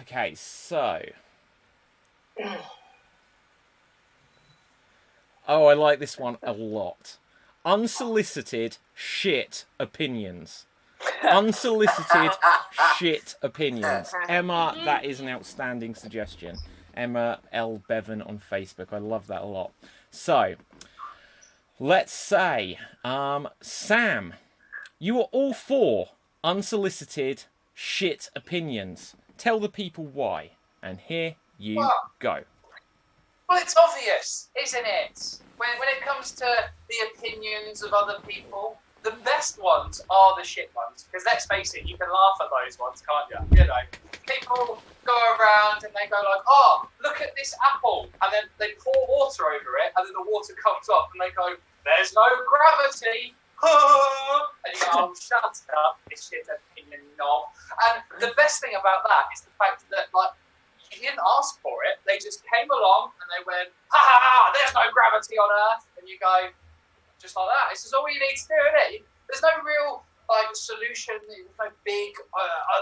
Okay, so... Oh, I like this one a lot. Unsolicited shit opinions. Unsolicited shit opinions. Emma, that is an outstanding suggestion. Emma L. Bevan on Facebook. I love that a lot. So, let's say, Sam, you are all for unsolicited shit opinions. Tell the people why. And here you go. Well, it's obvious, isn't it? When it comes to the opinions of other people, the best ones are the shit ones. Because let's face it, you can laugh at those ones, can't you? You know, people go around and they go like, oh, look at this apple. And then they pour water over it, and then the water comes up, and they go, there's no gravity. And you go, oh, shut up, this shit opinion knob. And the best thing about that is the fact that, like, you didn't ask for it. They just came along and they went, ha ha ha, there's no gravity on Earth. And you go, just like that. This is all you need to do, isn't it? There's no real solution. There's no big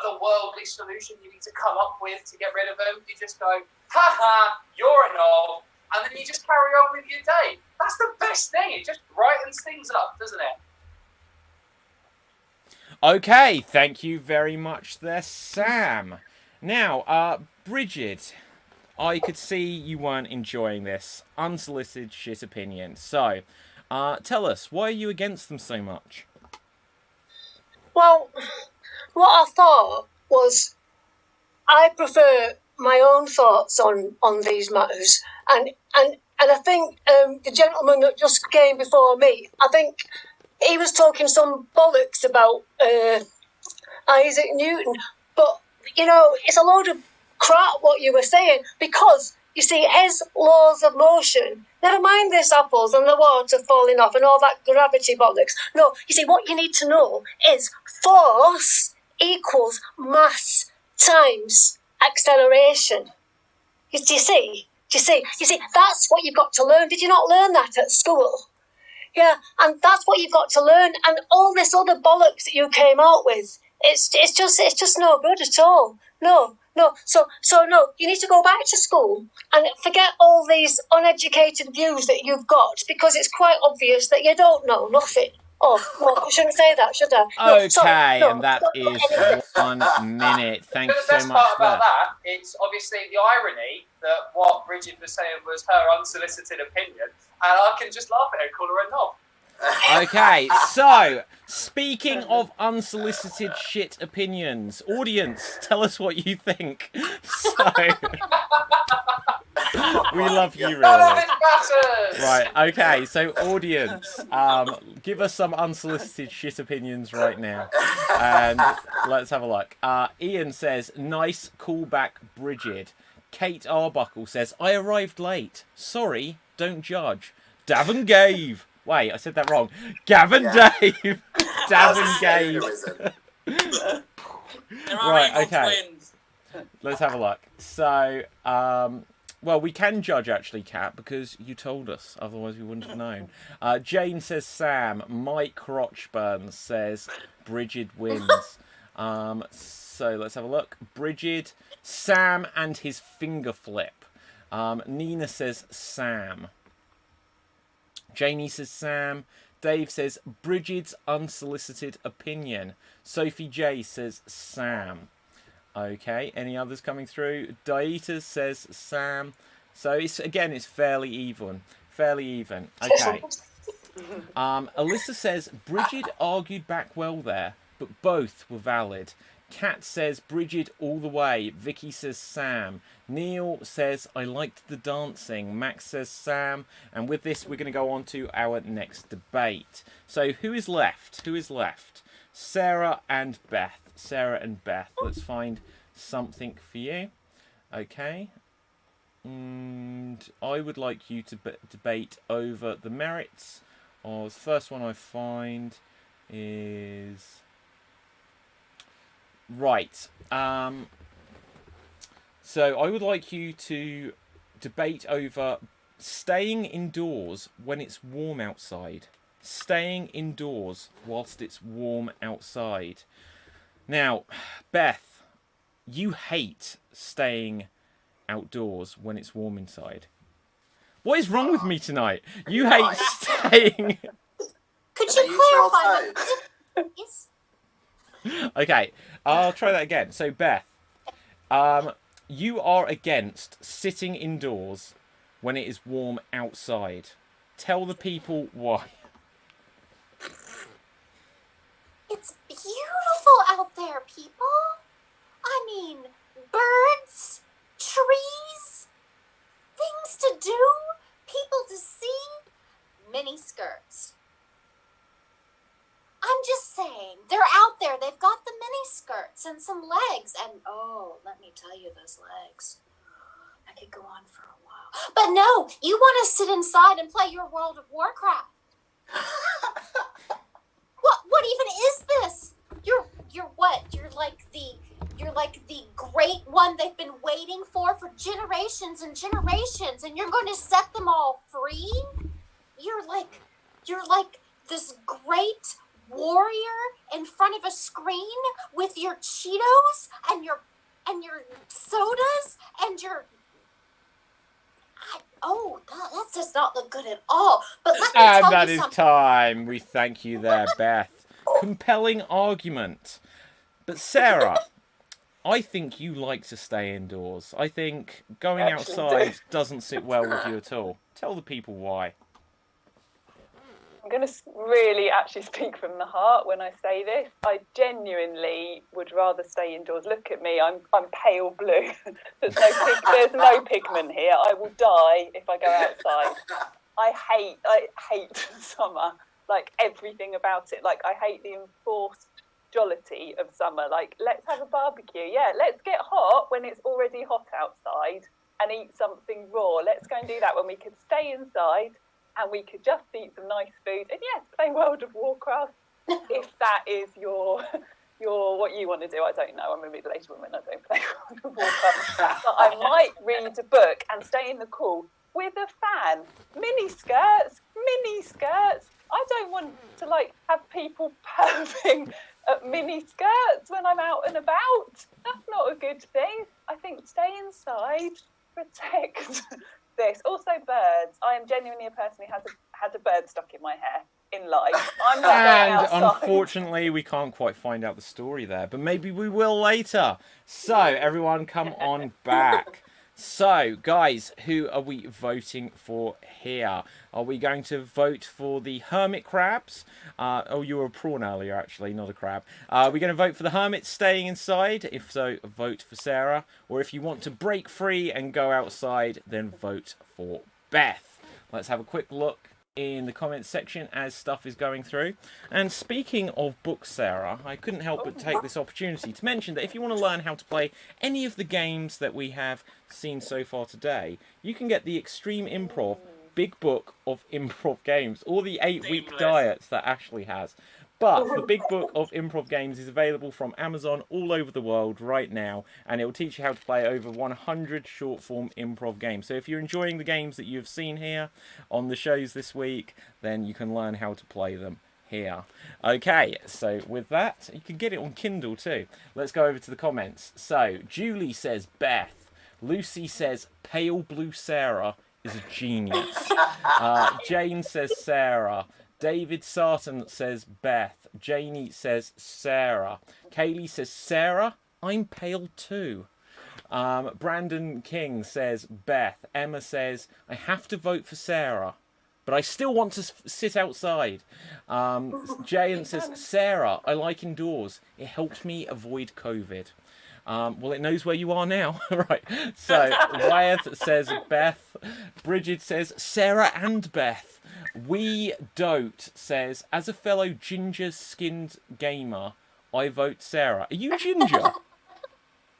otherworldly solution you need to come up with to get rid of them. You just go, ha ha, you're a knob. And then you just carry on with your day. That's the best thing. It just brightens things up, doesn't it? Okay, thank you very much there, Sam. Now, Bridget, I could see you weren't enjoying this unsolicited shit opinion. So, tell us, why are you against them so much? Well, what I thought was I prefer my own thoughts on these matters, and I think the gentleman that just came before me, I think he was talking some bollocks about Isaac Newton, but you know, it's a load of crap what you were saying, because you see his laws of motion, never mind this apples and the water falling off and all that gravity bollocks. No, you see, what you need to know is force equals mass times acceleration. Do you see? That's what you've got to learn. Did you not learn that at school? Yeah, and that's what you've got to learn. And all this other bollocks that you came out with, it's just no good at all. No. So no, you need to go back to school and forget all these uneducated views that you've got, because it's quite obvious that you don't know nothing. Oh, well, I shouldn't say that, should I? No, okay, and that is 1 minute. Thanks so much the best part for about that, it's obviously the irony that what Bridget was saying was her unsolicited opinion, and I can just laugh at her and call her a knob. Okay, so, speaking of unsolicited shit opinions, audience, tell us what you think. So, we love you, really. None of it matters! Right, okay, so audience, give us some unsolicited shit opinions right now. And let's have a look. Ian says, nice callback, Bridget. Kate Arbuckle says, I arrived late. Sorry, don't judge. Davin gave. Wait, I said that wrong. Gavin Dave. Davin gave. Right, okay. Let's have a look. So, well, we can judge, actually, Kat, because you told us. Otherwise, we wouldn't have known. Jane says Sam. Mike Rochburn says Bridget wins. So, let's have a look. Bridget, Sam and his finger flip. Nina says Sam. Janie says Sam. Dave says Bridget's unsolicited opinion. Sophie J says Sam. Okay, any others coming through? Daita says Sam. So it's fairly even. Okay. Alyssa says Bridget argued back well there, but both were valid. Kat says Bridget all the way. Vicky says Sam. Neil says, I liked the dancing. Max says Sam. And with this, we're going to go on to our next debate. So who is left? Who is left? Sarah and Beth. Sarah and Beth. Let's find something for you. Okay. And I would like you to debate over the merits of the first one I find is... Right. So I would like you to debate over staying indoors when it's warm outside. Staying indoors whilst it's warm outside. Now, Beth, you hate staying outdoors when it's warm inside. What is wrong with me tonight? You hate staying... Could you clarify that, please? Okay, I'll try that again. So, Beth, you are against sitting indoors when it is warm outside. Tell the people why. It's beautiful out there, people. I mean, birds, trees, things to do, people to see, mini skirts. I'm just saying, they're out there. They've got the mini skirts and some legs. And, oh, let me tell you, those legs. I could go on for a while. But no, you want to sit inside and play your World of Warcraft. What even is this? You're what? You're like the great one they've been waiting for generations and generations, and you're going to set them all free? You're like this great warrior in front of a screen with your Cheetos and your sodas and your that does not look good at all. But let me tell And you that is something. time. We thank you there, Beth. Compelling argument. But Sarah, I think you like to stay indoors. I think going outside doesn't sit well with you at all. Tell the people why. I'm going to really actually speak from the heart when I say this. I genuinely would rather stay indoors. Look at me, I'm pale blue. There's no pigment here. I will die if I go outside. I hate summer, like everything about it. Like I hate the enforced jollity of summer. Like, let's have a barbecue. Yeah, let's get hot when it's already hot outside and eat something raw. Let's go and do that when we could stay inside. And we could just eat some nice food and yes, play World of Warcraft if that is your what you want to do. I don't know. I'm a middle-aged woman. I don't play World of Warcraft, but I might read a book and stay in the cool with a fan. Mini skirts. I don't want to have people perving at mini skirts when I'm out and about. That's not a good thing. I think stay inside, protect. This. Also birds. I am genuinely a person who has a bird stuck in my hair in life. I'm not going outside. Unfortunately, we can't quite find out the story there, but maybe we will later. So, everyone come on back. So, guys, who are we voting for here? Are we going to vote for the hermit crabs? You were a prawn earlier, actually, not a crab. Are we going to vote for the hermits staying inside? If so, vote for Sarah. Or if you want to break free and go outside, then vote for Beth. Let's have a quick look in the comments section as stuff is going through. And speaking of books, Sarah, I couldn't help but take this opportunity to mention that if you want to learn how to play any of the games that we have seen so far today, you can get the Extreme Improv Big Book of Improv Games, or the 8-week diets that Ashley has. But the Big Book of Improv Games is available from Amazon all over the world right now, and it will teach you how to play over 100 short-form improv games. So if you're enjoying the games that you've seen here on the shows this week, then you can learn how to play them here. Okay, so with that, you can get it on Kindle too. Let's go over to the comments. So, Julie says Beth. Lucy says Pale Blue Sarah is a genius. Jane says Sarah. David Sarton says Beth. Janie says Sarah. Kaylee says Sarah, I'm pale too. Brandon King says Beth. Emma says I have to vote for Sarah, but I still want to sit outside. Jayan says Sarah, I like indoors. It helped me avoid COVID. Well, it knows where you are now. Right. So, Wyeth says Beth. Bridget says Sarah and Beth. We Dote says, as a fellow ginger-skinned gamer, I vote Sarah. Are you ginger? Well,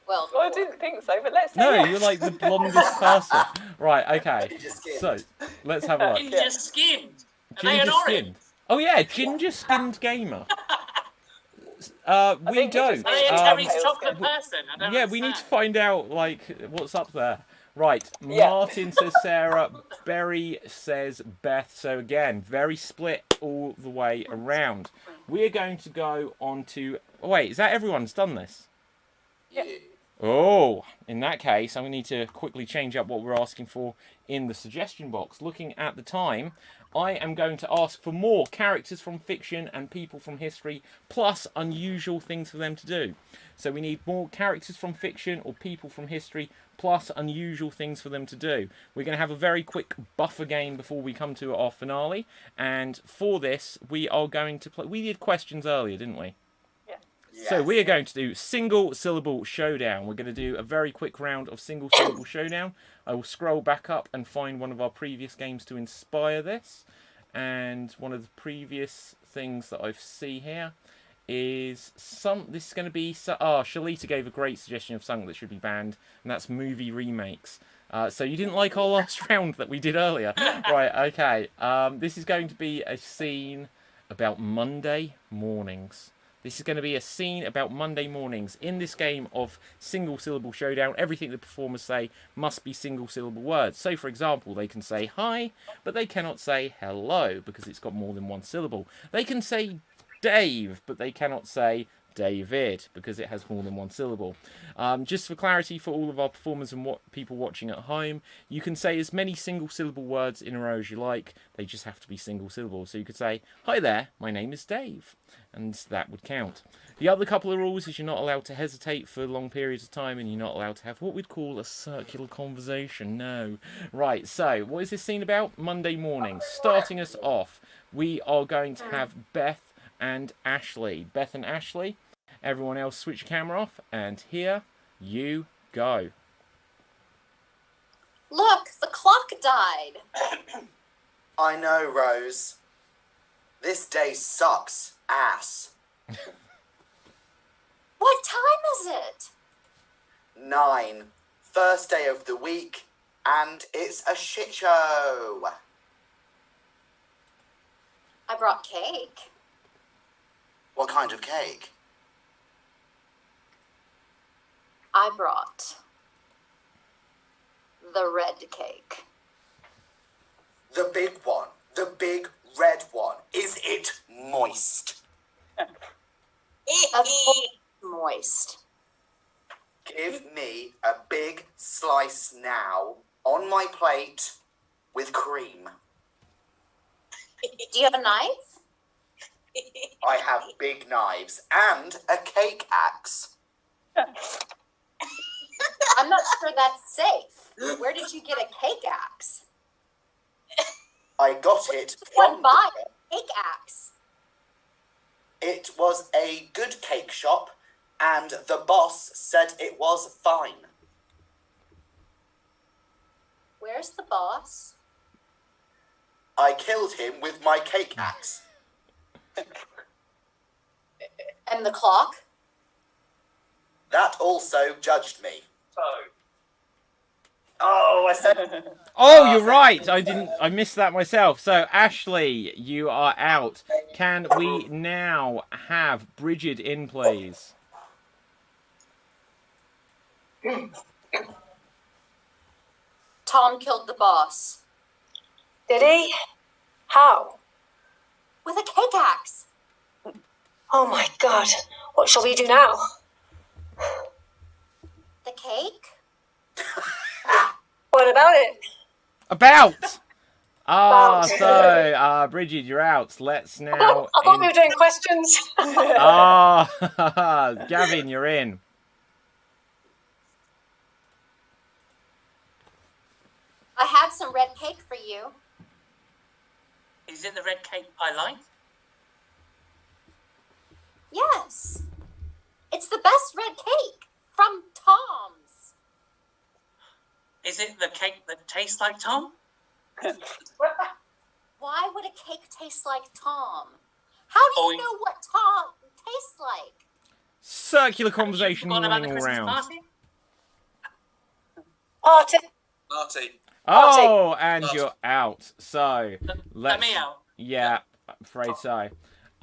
Well, I didn't think so, but let's say No, yes. you're like the blondest person. Right, okay. So, let's have a look. Ginger skinned. Are they an Ginger orange? skinned. Oh yeah, ginger skinned gamer. We think don't. ginger Are they a skinned Terry's chocolate person? I don't Yeah, we need to understand. find out like what's up there. Right, Yeah. Martin says Sarah, Berry says Beth. So again, very split all the way around. We're going to go on to. Oh, wait, is that everyone's done this? Yeah. Oh, in that case, I'm going to need to quickly change up what we're asking for in the suggestion box. Looking at the time, I am going to ask for more characters from fiction and people from history, plus unusual things for them to do. So we need more characters from fiction or people from history, plus unusual things for them to do. We're going to have a very quick buffer game before we come to our finale. And for this, we are going to play... We did questions earlier, didn't we? So we are going to do single syllable showdown. We're going to do a very quick round of single syllable showdown. I will scroll back up and find one of our previous games to inspire this. And one of the previous things that I see here is this is going to be... Shalita gave a great suggestion of something that should be banned, and that's movie remakes. So you didn't like our last round that we did earlier. Right, okay. This is going to be a scene about Monday mornings. This is going to be a scene about Monday mornings. In this game of single-syllable showdown, everything the performers say must be single-syllable words. So, for example, they can say hi, but they cannot say hello because it's got more than one syllable. They can say Dave, but they cannot say David because it has more than one syllable. Just for clarity for all of our performers and people watching at home, you can say as many single-syllable words in a row as you like. They just have to be single syllables. So you could say, hi there, my name is Dave. And that would count. The other couple of rules is you're not allowed to hesitate for long periods of time, and you're not allowed to have what we'd call a circular conversation. No. Right, so what is this scene about? Monday morning. Starting us off, we are going to have Beth and Ashley. Beth and Ashley. Everyone else switch your camera off, and here you go. look, the clock died. I know, Rose. This day sucks ass. What time is it? 9. First day of the week, and it's a shit show. I brought cake. What kind of cake? I brought the red cake. The big one. The big red one. Is it moist? Of course, moist. Give me a big slice now on my plate with cream. Do you have a knife? I have big knives and a cake axe. I'm not sure that's safe. Where did you get a cake axe? I got it One from... buy a cake axe. It was a good cake shop, and the boss said it was fine. Where's the boss? I killed him with my cake axe. And the clock? That also judged me. So, Oh, I said... Oh, you're right. I missed that myself. So, Ashley, you are out. Can we now have Bridget in, please? Tom killed the boss. Did he? How? With a cake axe. Oh my god. What shall we do now? The cake? What about it? About! Ah, About. so, Bridget, you're out. Let's now... I thought we were doing questions. Ah, Gavin, you're in. I have some red cake for you. Is it the red cake I like? Yes. It's the best red cake. from Tom's. Is it the cake that tastes like Tom? Why would a cake taste like Tom? How do you know what Tom tastes like? Circular conversation Forgotten about running the all Christmas round. Party. Marty. Oh, and you're out. So, Let me out. Yeah, I'm afraid so.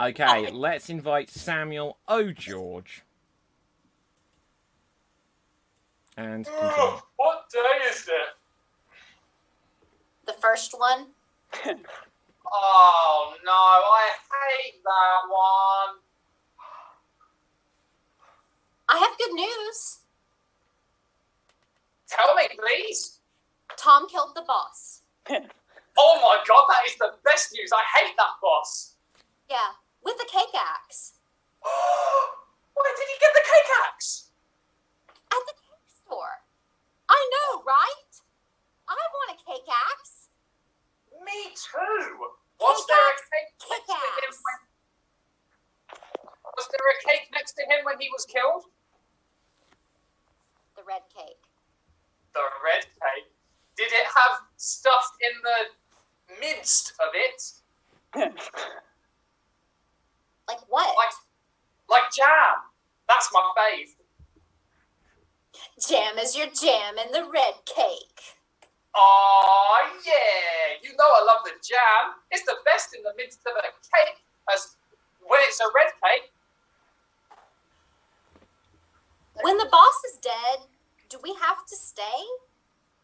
Okay, let's invite Samuel O'George. And continue. What day is it? The first one? Oh no, I hate that one. I have good news. Tell me, please. Tom killed the boss. Oh my god, that is the best news. I hate that boss. Yeah, with the cake axe. Where did he get the cake axe? At the cake store. I know, right? I want a cake axe. Me too. Was there a cake next to him when... Was there a cake next to him when he was killed? The red cake. The red cake. Did it have stuff in the midst of it? Like what? Like jam. That's my fave. Jam is your jam in the red cake. Oh yeah. You know I love the jam. It's the best in the midst of a cake. As when it's a red cake. When the boss is dead, do we have to stay?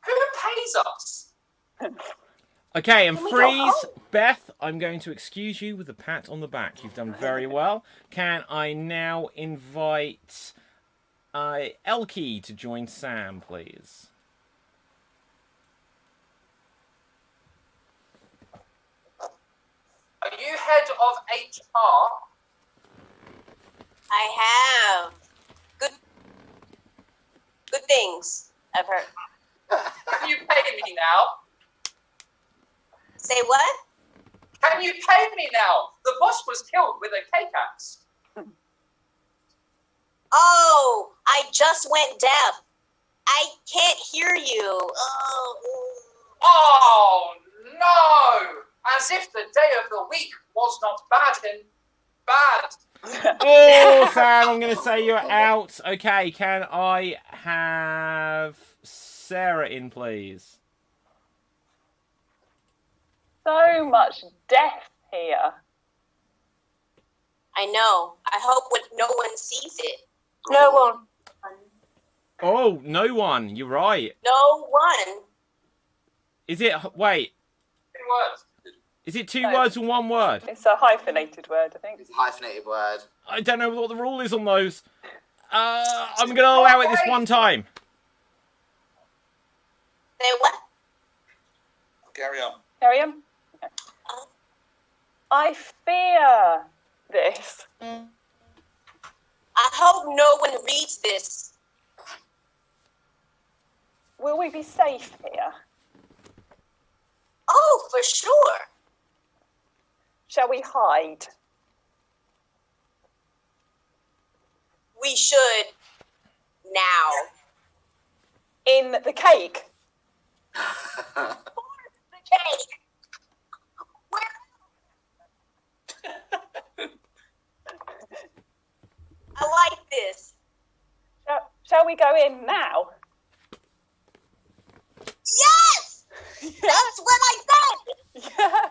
Who pays us? Okay, and Can we go Freeze, home? Beth, I'm going to excuse you with a pat on the back. You've done very well. Can I now invite Elkie to join Sam, please? Are you head of HR? I have good things, I've heard. Can you pay me now? Say what? Can you pay me now? The boss was killed with a cake axe. Oh, I just went deaf. I can't hear you. Oh no! As if the day of the week was not bad and bad. Oh, Sam, I'm going to say you're out. Okay, can I have Sarah in, please? So much death here. I know. I hope no one sees it. No one. Oh, no one. You're right. No one. Is it... Wait. 2 words. Is it 2 words or 1 word? It's a hyphenated word, I think. It's a hyphenated word. I don't know what the rule is on those. I'm going to allow it this one time. Say what? Carry on. Carry on. Okay. I fear this. I hope no one reads this. Will we be safe here? Oh, for sure. Shall we hide? We should now. In the cake? The cake. I like this. Shall we go in now? Yes! That's what I said! Yeah.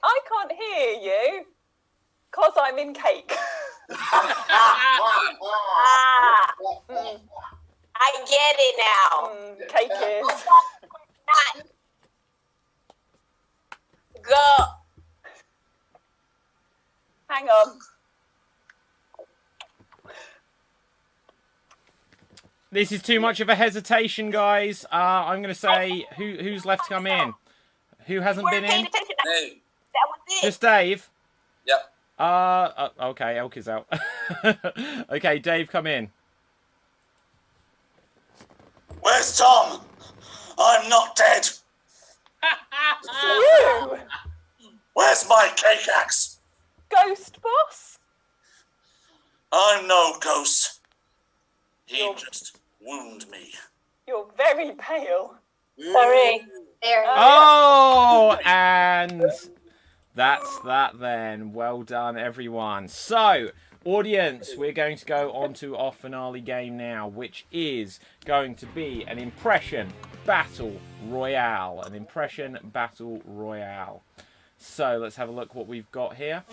I can't hear you because I'm in cake. I get it now. Cake is. Go. Hang on. This is too much of a hesitation, guys. I'm going to say who's left to come in. Who hasn't been in? Attention. No. That was it. Just Dave. Yep. Okay, Elkie's out. Okay, Dave, come in. Where's Tom? I'm not dead. You! Where's my cake axe? Ghost boss? I'm no ghost. He just wounded me. You're very pale. Sorry. There. Oh, and that's that then. Well done, everyone. So, audience, we're going to go on to our finale game now, which is going to be an impression battle royale. An impression battle royale. So, let's have a look what we've got here.